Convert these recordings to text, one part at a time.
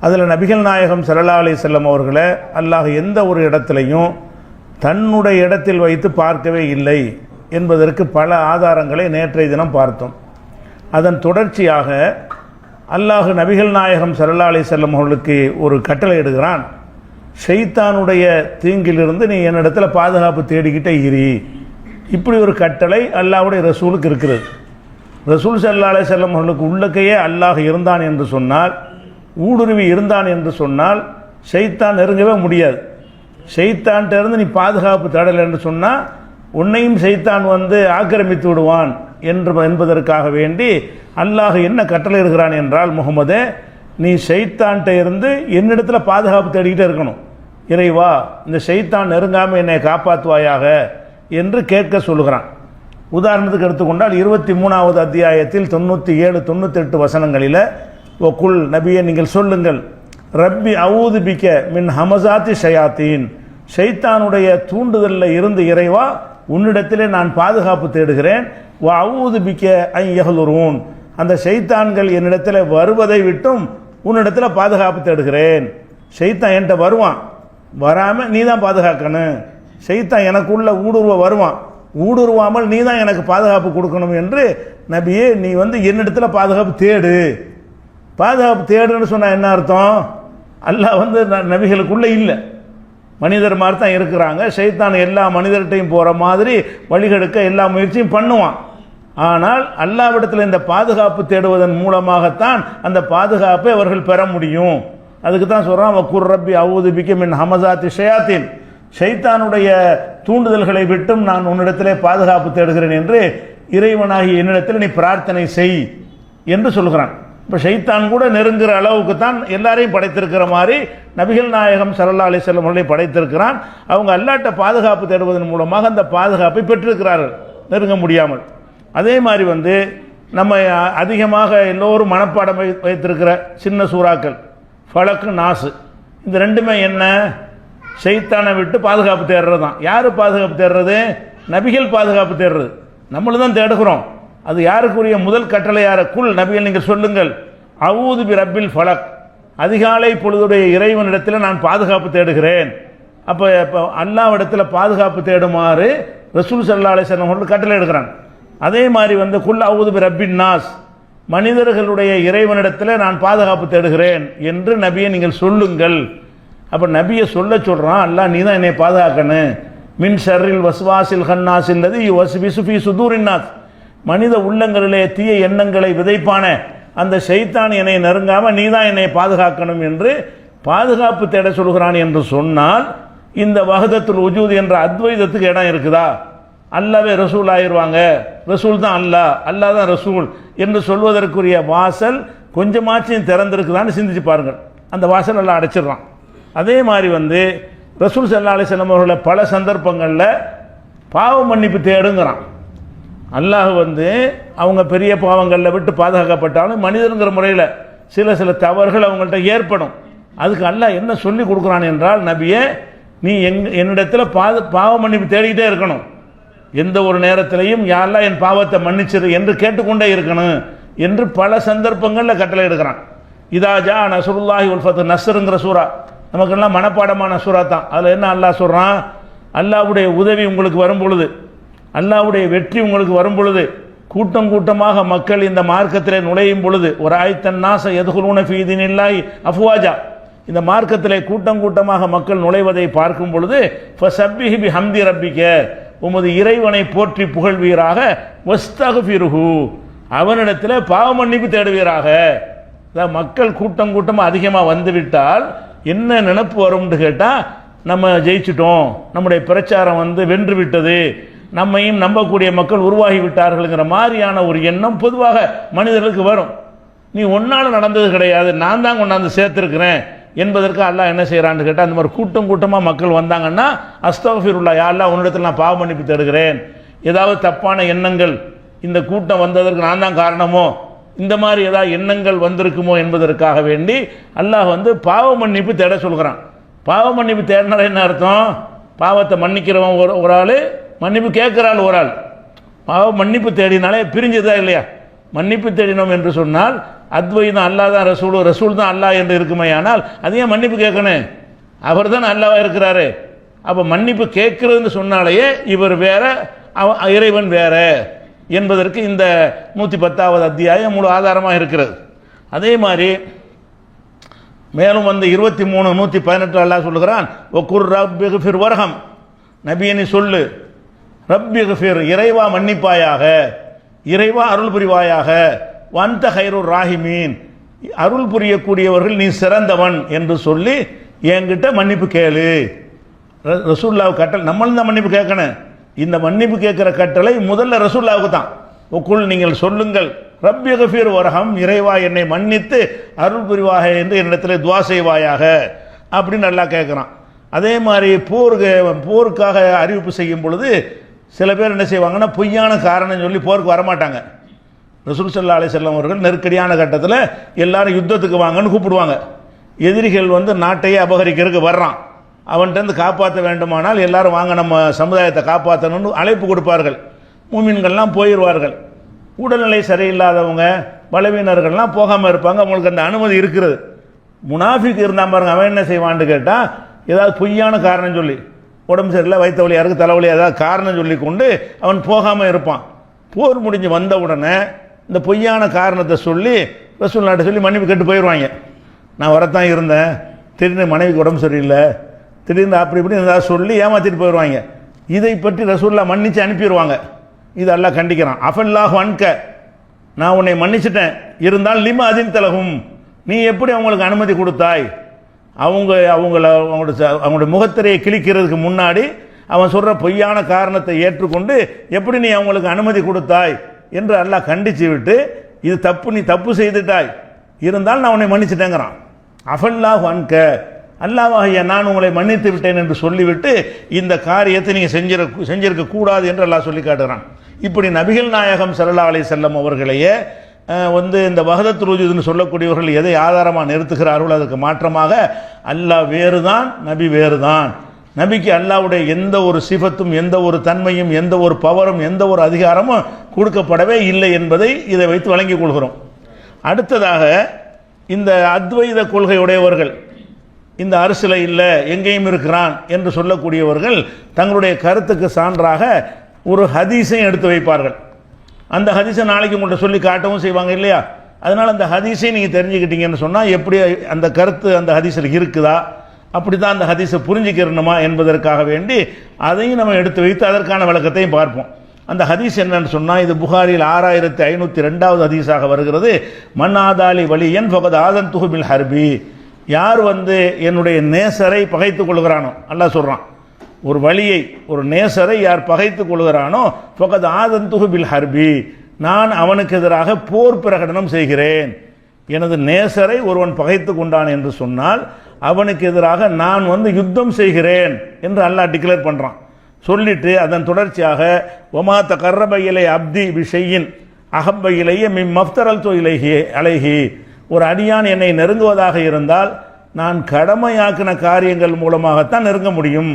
அதில் நபிகள் நாயகம் ஸல்லல்லாஹு அலைஹி வஸல்லம் அவர்களை அல்லாஹ் எந்த ஒரு இடத்துலையும் தன்னுடைய இடத்தில் வைத்து பார்க்கவே இல்லை என்பதற்கு பல ஆதாரங்களை நேற்றைய தினம் பார்த்தோம். அதன் தொடர்ச்சியாக அல்லாஹ் நபிகள் நாயகம் ஸல்லல்லாஹு அலைஹி வஸல்லம் அவர்களுக்கு ஒரு கட்டளை இடுகிறான். ஷைத்தானுடைய தீங்கிலிருந்து நீ என்னிடத்தில் பாதுகாப்பு தேடிக்கிட்டே இரு. இப்படி ஒரு கட்டளை அல்லாஹ்வுடைய ரசூலுக்கு இருக்கிறது. ரசூல் ஸல்லல்லாஹு அலைஹி வஸல்லம் அவர்களுக்கு உள்ளக்கையே அல்லாஹ் இருந்தான் என்று சொன்னால், ஊடுருவி இருந்தான் என்று சொன்னால் ஷைத்தான் நெருங்கவே முடியாது. ஷைத்தான்கிட்ட இருந்து நீ பாதுகாப்பு தேடலை என்று சொன்னால் உன்னையும் ஷைத்தான் ஆக்கிரமித்து விடுவான் என்பதற்காக வேண்டி அல்லாஹ் என்ன கட்டளை இருக்கிறான் என்றால், முகமதே நீ ஷைத்தான்கிட்ட இருந்து என்னிடத்தில் பாதுகாப்பு தேடிக்கிட்டே இருக்கணும். இறைவா, இந்த ஷைத்தான் நெருங்காமல் என்னை காப்பாற்றுவாயாக என்று கேட்க சொல்லுகிறான். உதாரணத்துக்கு எடுத்துக்கொண்டால் 23வது அத்தியாயத்தில் 97, 98 வசனங்களில் ஒக்குல் நபியை நீங்கள் சொல்லுங்கள், ரப்பி அவுது பிக்க மின் ஹமசாத்தி ஷயாத்தீன், ஷைத்தானுடைய தூண்டுதலில் இருந்து இறைவா உன்னிடத்திலே நான் பாதுகாப்பு தேடுகிறேன். வ அவுது பிக்க ஐ யஹ்லுரூன், அந்த ஷைத்தான்கள் என்னிடத்தில் வருவதை விட்டும் உன்னிடத்தில் பாதுகாப்பு தேடுகிறேன். ஷைத்தான் என்கிட்ட வருவான், வராமல் நீ தான் பாதுகாக்கணும். ஷைத்தான் எனக்குள்ள வருவான், ஊடுருவாமல் நீ தான் எனக்கு பாதுகாப்பு கொடுக்கணும் என்று நபியே நீ என்னிடத்தில் பாதுகாப்பு தேடு. பாதுகாப்பு தேடுன்னு சொன்னால் என்ன அர்த்தம்? அல்லாஹ் நபிகளுக்குள்ளே இல்லை, மனிதர் மாதிரி தான் இருக்கிறாங்க. ஷைத்தான் எல்லா மனிதர்கிட்டையும் போகிற மாதிரி வழிகெடுக்க எல்லா முயற்சியும் பண்ணுவான். ஆனால் அல்லாஹ்விடத்தில் இந்த பாதுகாப்பு தேடுவதன் மூலமாகத்தான் அந்த பாதுகாப்பை அவர்கள் பெற முடியும். அதுக்கு தான் சொல்கிறான், வக்குர் ரப்பி அவுது பிக்க மின் ஹமசாத்தி ஷயாத்தீன், ஷைத்தானுடைய தூண்டுதல்களை விட்டும் நான் உன்னிடத்திலே பாதுகாப்பு தேடுகிறேன் என்று இறைவனாகி என்னிடத்தில் நீ பிரார்த்தனை செய் என்று சொல்கிறான். இப்போ ஷைத்தான் கூட நெருங்குற அளவுக்கு தான் எல்லாரையும் படைத்திருக்கிற மாதிரி நபிகள் நாயகம் ஸல்லல்லாஹு அலைஹி வஸல்லம் அவர்களை படைத்திருக்கிறான். அவங்க அல்லாஹ்ட்ட பாதுகாப்பு தேடுவதன் மூலமாக அந்த பாதுகாப்பை பெற்றிருக்கிறார்கள், நெருங்க முடியாமல். அதே மாதிரி நம்ம அதிகமாக எல்லோரும் மனப்பாடம் வைத்திருக்கிற சின்ன சூறாக்கள் ஃபலக்கு நாசு, இந்த ரெண்டுமே என்ன? ஷைத்தானை விட்டு பாதுகாப்பு தேடுறது தான். யார் பாதுகாப்பு தேடுறது? நபிகள் பாதுகாப்பு தேடுறது. நம்மளும் தான் தேடுகிறோம். அது யாருக்குரிய முதல் கட்டளை? யார குல் நபிகள் நீங்கள் சொல்லுங்கள், அவுது பி ரப்பில் ஃபலக், அதிகாலை பொழுதுடைய இறைவனிடத்தில் நான் பாதுகாப்பு தேடுகிறேன். அப்போ அல்லாஹ்விடத்தில் பாதுகாப்பு தேடுமாறு ரசூல் ஸல்லல்லாஹு அலைஹி வஸல்லம் அவர்கள் கட்டளை எடுக்கிறான். அதே மாதிரி குல் அவுது பி ரப்பின் நாஸ், மனிதர்களுடைய இறைவனிடத்தில் நான் பாதுகாப்பு தேடுகிறேன் என்று நபியை நீங்கள் சொல்லுங்கள். அப்போ நபியை சொல்கிறான், அல்லாஹ் நீ தான் என்னை பாதுகாக்கணும். மின் ஷர்ரில் வஸ்வாசில் ஹன்னாஸில் லதி யுவஸ்விசு ஃபீ சுதூரின் நாஸ், மனித உள்ளங்களிலே தீய எண்ணங்களை விதைப்பான அந்த ஷைத்தான் என்னை நெருங்காமல் நீ தான் என்னை பாதுகாக்கணும் என்று பாதுகாப்பு தேட சொல்கிறான் என்று சொன்னால், இந்த வஹதத்துல் வஜூத் என்ற அத்வைதத்துக்கு இடம் இருக்குதா? அல்லாவே ரசூல் ஆயிடுவாங்க, ரசூல் தான் அல்லாஹ், அல்லாஹ் தான் ரசூல் என்று சொல்வதற்குரிய வாசல் கொஞ்சமாச்சும் திறந்திருக்குதான்னு சிந்திச்சு பாருங்கள். அந்த வாசல் எல்லாம் அடைச்சிடுறான். அதே மாதிரி ரசூல் ஸல்லல்லாஹு அலைஹி வஸல்லம் அவர்களை பல சந்தர்ப்பங்களில் பாவ மன்னிப்பு தேடுங்கிறான். அல்லாஹ் அவங்க பெரிய பாவங்களில் விட்டு பாதுகாக்கப்பட்டாலும் மனிதனுங்கிற முறையில் சில தவறுகள் அவங்கள்ட்ட ஏற்படும். அதுக்கு அல்லாஹ் என்ன சொல்லி கொடுக்குறான் என்றால், நபியே நீ என்னிடத்தில் பாவ மன்னிப்பு தேடிக்கிட்டே இருக்கணும். எந்த ஒரு நேரத்திலையும் யாரெல்லாம் என் பாவத்தை மன்னிச்சிரு என்று கேட்டுக்கொண்டே இருக்கணும் என்று பல சந்தர்ப்பங்களில் கட்டளை எடுக்கிறான். இதா ஜா நஸ்ருல்லாஹி வல் ஃபத், நஸ்ருங்கிற சூரா நமக்கெல்லாம் மனப்பாடமான சூரா தான். அதில் என்ன அல்லாஹ் சொல்கிறான்? அல்லாஹ்வுடைய உதவி உங்களுக்கு வரும் பொழுது, அல்லாஹ்வுடைய வெற்றி உங்களுக்கு வரும் பொழுது, கூட்டம் கூட்டமாக மக்கள் இந்த மார்க்கத்திலே நுழையும் பொழுது, ஒரு ஆயத்தன் நாச எதுகுலூன ஃபீ தீனில்லாஹி அஃப்வாஜா, இந்த மார்க்கத்திலே கூட்டம் கூட்டமாக மக்கள் நுழைவதை பார்க்கும் பொழுது, ஃபஸப்பிஹ் பிஹம்தி ரப்பிக, உமது இறைவனை போற்றி புகழ்வீராக, வஸ்தக்ஃபிருஹு, அவனிடத்தில் பாவ மன்னிப்பு தேடுவீராக. மக்கள் கூட்டம் கூட்டமாக அதிகமாக வந்துவிட்டால் என்ன நினைப்பு வரும்னு கேட்டால், நம்ம ஜெயிச்சிட்டோம், நம்முடைய பிரச்சாரம் வென்று விட்டது, நம்மையும் நம்பக்கூடிய மக்கள் உருவாகி விட்டார்கள்ங்கிற மாதிரியான ஒரு எண்ணம் பொதுவாக மனிதர்களுக்கு வரும். நீ ஒன்றால் நடந்தது கிடையாது, நான் தான் கொண்டாந்து சேர்த்துருக்கிறேன் என்பதற்கு அல்லாஹ் என்ன செய்கிறான்னு கேட்டால், அந்த மாதிரி கூட்டம் கூட்டமாக மக்கள் வந்தாங்கன்னா அஸ்தக்ஃபிருல்லாஹ், யா அல்லாஹ் உன்னிடத்தில் நான் பாவ மன்னிப்பு தேடுகிறேன். ஏதாவது தப்பான எண்ணங்கள் இந்த கூட்டம் வந்ததற்கு நான் தான் காரணமோ, இந்த மாதிரி ஏதாவது எண்ணங்கள் வந்திருக்குமோ என்பதற்காக வேண்டி அல்லாஹ் பாவ மன்னிப்பு தேட சொல்கிறான். பாவ மன்னிப்பு தேடினால என்ன அர்த்தம்? பாவத்தை மன்னிக்கிறவன் ஒரு ஆள், மன்னிப்பு கேட்குற ஆள் ஒரு ஆள். பாவ மன்னிப்பு தேடினாலே பிரிஞ்சதா இல்லையா? மன்னிப்பு தேடினோம் என்று சொன்னால் அத்வைதம் அல்லாஹ் தான் ரசூல், ரசூல் தான் அல்லாஹ் என்று இருக்குமே. ஆனால் அது ஏன் மன்னிப்பு கேட்கணும்? அவர் தான் அல்லாஹ்வா இருக்கிறாரு. அப்போ மன்னிப்பு கேட்கறதுன்னு சொன்னாலேயே இவர் வேற இறைவன் வேற என்பதற்கு இந்த 110வது அத்தியாயம் முழு ஆதாரமாக இருக்கிறது. அதே மாதிரி மேலும் 23 118 அல்லாஹ் சொல்லுகிறான், ஒக்குர் ரப்பிஃபிர் வர்ஹம், நபியே நீ சொல்லு, ரப்பிஃபிர் இறைவா மன்னிப்பாயாக, இறைவா அருள் புரிவாயாக, வந்த ஹைருர் ராஹிமீன் அருள் புரியக்கூடியவர்கள் நீ சிறந்தவன் என்று சொல்லி என்கிட்ட மன்னிப்பு கேளு. ரசூலுல்லாஹ் கட்டளை, நம்மளும் தான் மன்னிப்பு கேட்கணும். இந்த மன்னிப்பு கேட்கிற கட்டளை முதல்ல ரசூலுல்லாஹ்வுக்கு தான். ஒக்குள் நீங்கள் சொல்லுங்கள், ரப்பி கஃபீர் வர்ஹம், இறைவா என்னை மன்னித்து அருள் புரிவாக என்று என்னிடத்தில் துவா செய்வாயாக அப்படின்னு நல்லா கேட்குறான். அதே மாதிரி போருக்காக அறிவிப்பு செய்யும் பொழுது சில பேர் என்ன செய்வாங்கன்னா பொய்யான காரணம் சொல்லி போருக்கு வரமாட்டாங்க. ரசூல் ஸல்லல்லாஹு அலைஹி வஸல்லம் அவர்கள் நெருக்கடியான கட்டத்தில் எல்லாரும் யுத்தத்துக்கு வாங்கன்னு கூப்பிடுவாங்க. எதிரிகள் நாட்டையே அபகரிக்கிறதுக்கு வர்றான், அவன்கிட்ட காப்பாற்ற வேண்டுமானால் எல்லாரும் வாங்க நம்ம சமுதாயத்தை காப்பாற்றணும்னு அழைப்பு கொடுப்பார்கள். மூமின்கள்லாம் போயிடுவார்கள். உடல்நிலை சரியில்லாதவங்க பலவீனர்கள்லாம் போகாமல் இருப்பாங்க, அவங்களுக்கு அந்த அனுமதி இருக்கிறது. முனாஃபிக் இருந்தால் பாருங்க, அவன் என்ன செய்வான்னு கேட்டால் ஏதாவது பொய்யான காரணம் சொல்லி, உடம்பு சரியில்லை, வயிற்று வலியாக இருக்குது, தலைவலி, ஏதாவது காரணம் சொல்லி கொண்டு அவன் போகாமல் இருப்பான். போர் முடிஞ்சு வந்த உடனே இந்த பொய்யான காரணத்தை சொல்லி ரசூலுல்லாஹ்ட்ட சொல்லி மன்னிப்பு கேட்டு போயிடுவாங்க. நான் வரத்தான் இருந்தேன், திடீர்னு மனைவிக்கு உடம்பு சரியில்லை, திடீர்னு அப்படி இப்படி ஏதாவது சொல்லி ஏமாற்றிட்டு போயிடுவாங்க. இதை பற்றி ரசூலுல்லாஹ் மன்னித்து அனுப்பிடுவாங்க. இது அல்லாஹ் கண்டிக்கிறான். அஃபல்லாஹு அன்க, நான் உன்னை மன்னிச்சிட்டேன், இருந்தால் லிம அதின் தலகும், நீ எப்படி அவங்களுக்கு அனுமதி கொடுத்தாய்? அவங்களுடைய முகத்திரையை கிழிக்கிறதுக்கு முன்னாடி அவன் சொல்கிற பொய்யான காரணத்தை ஏற்றுக்கொண்டு எப்படி நீ அவங்களுக்கு அனுமதி கொடுத்தாய் என்று அல்லாஹ் கண்டித்து விட்டு, இது தப்பு, நீ தப்பு செய்துட்டாய், இருந்தால் நான் உன்னை மன்னிச்சிட்டேங்கிறான். அஃபல்லாஹு அன்க, அல்லாஹ்வாகிய நான் உங்களை மன்னித்து விட்டேன் என்று சொல்லிவிட்டு இந்த காரியத்தை நீங்கள் செஞ்சிருக்க கூடாது என்று அல்லாஹ் சொல்லி காட்டுகிறான். இப்படி நபிகள் நாயகம் ஸல்லல்லாஹு அலைஹி வஸல்லம் அவர்களையே இந்த வஹதத் ருஜூதுன்னு சொல்லக்கூடியவர்கள் எதை ஆதாரமாக நிறுத்துகிறார்கள்? அதுக்கு மாற்றமாக அல்லாஹ் வேறு தான், நபி வேறு தான். நபிக்கு அல்லாஹ்வுடைய எந்த ஒரு சிஃபத்தும், எந்த ஒரு தன்மையும், எந்த ஒரு பவரும், எந்த ஒரு அதிகாரமும் கொடுக்கப்படவே இல்லை என்பதை இதை வைத்து வழங்கிக் கொள்கிறோம். அடுத்ததாக இந்த அத்வைத கொள்கையுடையவர்கள், இந்த அரசில் இல்லை எங்கேயும் இருக்கிறான் என்று சொல்லக்கூடியவர்கள் தங்களுடைய கருத்துக்கு சான்றாக ஒரு ஹதீஸையும் எடுத்து வைப்பார்கள். அந்த ஹதீஸை நாளைக்கு உங்கள்கிட்ட சொல்லி காட்டவும் செய்வாங்க இல்லையா? அதனால் அந்த ஹதீஸை நீங்கள் தெரிஞ்சுக்கிட்டீங்கன்னு சொன்னால் எப்படி அந்த கருத்து அந்த ஹதீஸில் இருக்குதா, அப்படி தான் அந்த ஹதீஸை புரிஞ்சுக்கிறணுமா என்பதற்காக வேண்டி அதையும் நம்ம எடுத்து வைத்து அதற்கான விளக்கத்தையும் பார்ப்போம். அந்த ஹதீஸ் என்னன்னு சொன்னால், இது புகாரில் 6502வது ஹதீஸாக வருகிறது. மன் ஆதாலி வலியன் ஃபகத் ஆதன்துஹு பில் ஹர்பி, யார் என்னுடைய நேசரை பகைத்து கொள்கிறானோ, அல்லாஹ் சொல்கிறான், ஒரு வலியை, ஒரு நேசரை யார் பகைத்து கொள்கிறானோ ஃபகத் ஆதன்துஹு பில் ஹர்பி, நான் அவனுக்கு எதிராக போர் பிரகடனம் செய்கிறேன். எனது நேசரை ஒருவன் பகைத்து கொண்டான் என்று சொன்னால் அவனுக்கு எதிராக நான் யுத்தம் செய்கிறேன் என்று அல்லாஹ் டிக்ளேர் பண்ணுறான். சொல்லிட்டு அதன் தொடர்ச்சியாக ஒமா தகர்ரப இலை அப்தி பிஷையின் அஹப்ப இலைய மிம் மஃப்தரல் தோ இலைஹி அலைஹி, ஒரு அடியான் என்னை நெருங்குவதாக இருந்தால் நான் கடமையாக்கின காரியங்கள் மூலமாகத்தான் நெருங்க முடியும்.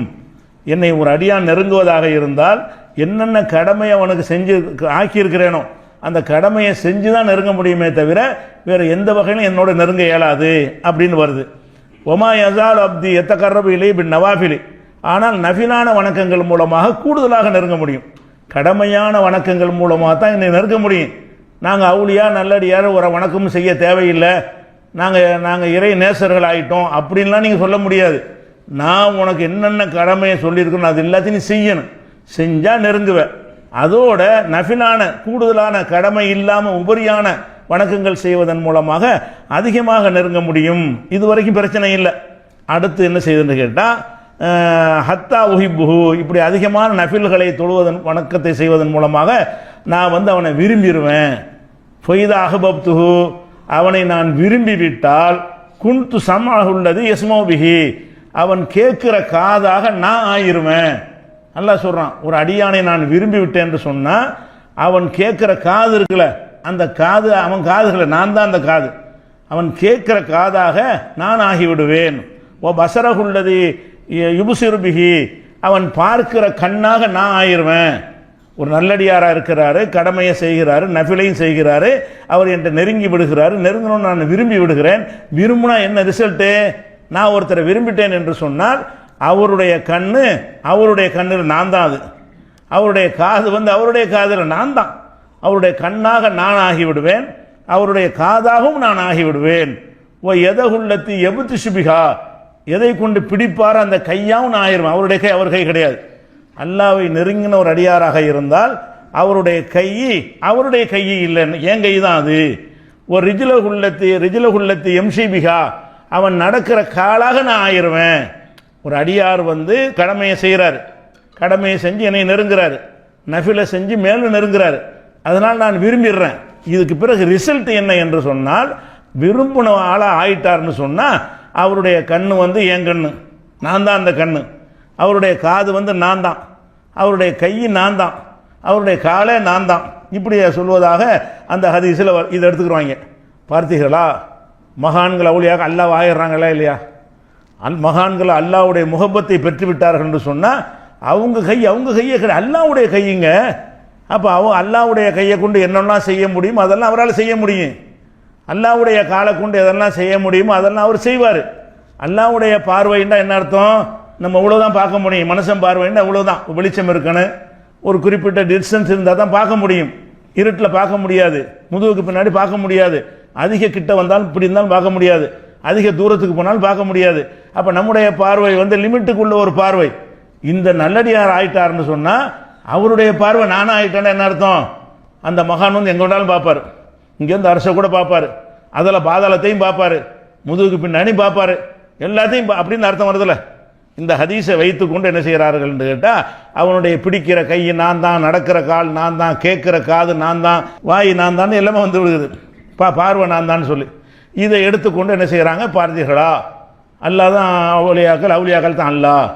என்னை ஒரு அடியான் நெருங்குவதாக இருந்தால் என்னென்ன கடமையை அவனுக்கு செஞ்சு ஆக்கியிருக்கிறேனோ அந்த கடமையை செஞ்சு தான் நெருங்க முடியுமே தவிர வேறு எந்த வகையிலும் என்னோட நெருங்க இயலாது அப்படின்னு வருது. ஒமா யஸால் அப்தி எத்தகர்ரபு இலை பின் நவாஃபிலி, ஆனால் நஃபிலான வணக்கங்கள் மூலமாக கூடுதலாக நெருங்க முடியும். கடமையான வணக்கங்கள் மூலமாக தான் என்னை நெருங்க முடியும். நாங்கள் அவுளியா நல்லடியார் ஒரு வணக்கமும் செய்ய தேவையில்லை, நாங்கள் இறை நேசர்கள் ஆகிட்டோம் அப்படின்லாம் நீங்கள் சொல்ல முடியாது. நான் உனக்கு என்னென்ன கடமையை சொல்லியிருக்கணும் அது எல்லாத்தையும் செய்யணும், செஞ்சால் நெருங்குவேன். அதோட நஃபிலான கூடுதலான கடமை இல்லாமல் உபரியான வணக்கங்கள் செய்வதன் மூலமாக அதிகமாக நெருங்க முடியும். இது வரைக்கும் பிரச்சனை இல்லை. அடுத்து என்ன செய்யுதுன்னு கேட்டால், ஹத்தா உஹிப்புஹு, இப்படி அதிகமான நஃபில்களை தொழுவதன் வணக்கத்தை செய்வதன் மூலமாக நான் அவனை விரும்பிடுவேன். ஃபைதா அஹ்பப்துஹு, அவனை நான் விரும்பிவிட்டால் குன்து சம்அஹுல்லதி யஸ்மஉ பிஹி, அவன் கேட்கிற காதாக நான் ஆயிருவேன். அல்லாஹ் சொல்றான், ஒரு அடியானை நான் விரும்பி விட்டேன் என்று சொன்னால் அவன் கேட்கிற காது இருக்குல்ல, அந்த காது அவன் காதுகளை நான் தான் அந்த காது, அவன் கேட்கிற காதாக நான் ஆகிவிடுவேன். ஓ பசரகுல்லதி யுபுசிரு பிஹி, அவன் பார்க்கிற கண்ணாக நான் ஆயிருவேன். ஒரு நல்லடியாராக இருக்கிறாரு, கடமையை செய்கிறாரு, நஃபிலையும் செய்கிறாரு, அவர் என்கிட்ட நெருங்கி விடுகிறாரு, நெருங்கணும்னு நான் விரும்பி விடுகிறேன். விரும்பினா என்ன ரிசல்ட்டு? நான் ஒருத்தரை விரும்பிட்டேன் என்று சொன்னால் அவருடைய கண்ணில் நான் தான், அது அவருடைய காது அவருடைய காதில் நான் தான், அவருடைய கண்ணாக நான் ஆகிவிடுவேன், அவருடைய காதாகவும் நான் ஆகிவிடுவேன். ஓ எதகுள்ளத்தி எபுத்து சுபிகா, எதை கொண்டு பிடிப்பார் அந்த கையாவும் நான் ஆயிடுவேன். அவருடைய கை அவர் கை கிடையாது. அல்லாவை நெருங்கின ஒரு அடியாராக இருந்தால் அவருடைய கை இல்லைன்னு, என் கை தான் அது. ஒரு ரிஜிலகுள்ளத்தி எம்சிபிகா, அவன் நடக்கிற காலாக நான் ஆயிடுவேன். ஒரு அடியார் கடமையை செய்கிறார், கடமையை செஞ்சு என்னை நெருங்குறாரு, நஃபிலை செஞ்சு மேலும் நெருங்குறாரு, அதனால் நான் விரும்பிடுறேன். இதுக்கு பிறகு ரிசல்ட் என்ன என்று சொன்னால், விரும்பின ஆளாக ஆயிட்டார்னு சொன்னால் அவருடைய கண்ணு என் கண்ணு, நான் தான் அந்த கண்ணு, அவருடைய காது நான் தான், அவருடைய கை நான் தான், அவருடைய காலே நான் தான், இப்படி சொல்வதாக அந்த ஹதீஸில் இதை எடுத்துக்கிறாங்க. பார்த்தீர்களா, மகான்கள் அவுளியாக அல்லாஹ் ஆயிடுறாங்களா இல்லையா? மகான்கள் அல்லாஹ்வுடைய முகப்பத்தை பெற்று விட்டார்கள் என்று சொன்னால் அவங்க கையை கிடையாது, அல்லாஹ்வுடைய கையுங்க. அப்போ அல்லாஹ்வுடைய கையை கொண்டு என்னெல்லாம் செய்ய முடியும் அதெல்லாம் அவரால் செய்ய முடியும். அல்லாஹ்வுடைய காலை கொண்டு எதெல்லாம் செய்ய முடியுமோ அதெல்லாம் அவர் செய்வார். அல்லாஹ்வுடைய பார்வைன்னா என்ன அர்த்தம்? நம்ம இவ்வளோதான் பார்க்க முடியும். மனுஷன் பார்வைன்னா இவ்வளோதான், வெளிச்சம் இருக்கணும், ஒரு குறிப்பிட்ட டிஸ்டன்ஸ் இருந்தால் தான் பார்க்க முடியும். இருட்டில் பார்க்க முடியாது, முதுகுக்கு பின்னாடி பார்க்க முடியாது, அதிக கிட்ட வந்தாலும் இப்படி இருந்தாலும் பார்க்க முடியாது, அதிக தூரத்துக்கு போனாலும் பார்க்க முடியாது. அப்போ நம்முடைய பார்வை லிமிட்டுக்குள்ள ஒரு பார்வை. இந்த நல்லடியார் ஆயிட்டார்னு சொன்னால் அவருடைய பார்வை நானும் ஆயிட்டேன்னா என்ன அர்த்தம்? அந்த மகான் எங்கே வேணாலும் பார்ப்பார், இங்கேருந்து அரசை கூட பார்ப்பார், அதில் பாதாளத்தையும் பார்ப்பார், முதுகுக்கு பின்னாடி பார்ப்பார், எல்லாத்தையும் அப்படின்னு அர்த்தம் வருதுல்ல. இந்த ஹதீஸை வைத்து கொண்டு என்ன செய்கிறார்கள் என்று கேட்டால், அவனுடைய பிடிக்கிற கை நான் தான், நடக்கிற கால் நான் தான், கேட்குற காது நான் தான், வாய் நான் தான், எல்லாமே விடுகுது, பார்வை நான் தான் சொல்லி இதை எடுத்துக்கொண்டு என்ன செய்கிறாங்க? பார்த்தீர்களா, அல்லாஹ் தான் அவுலியாக்கள் தான் அல்லாஹ்,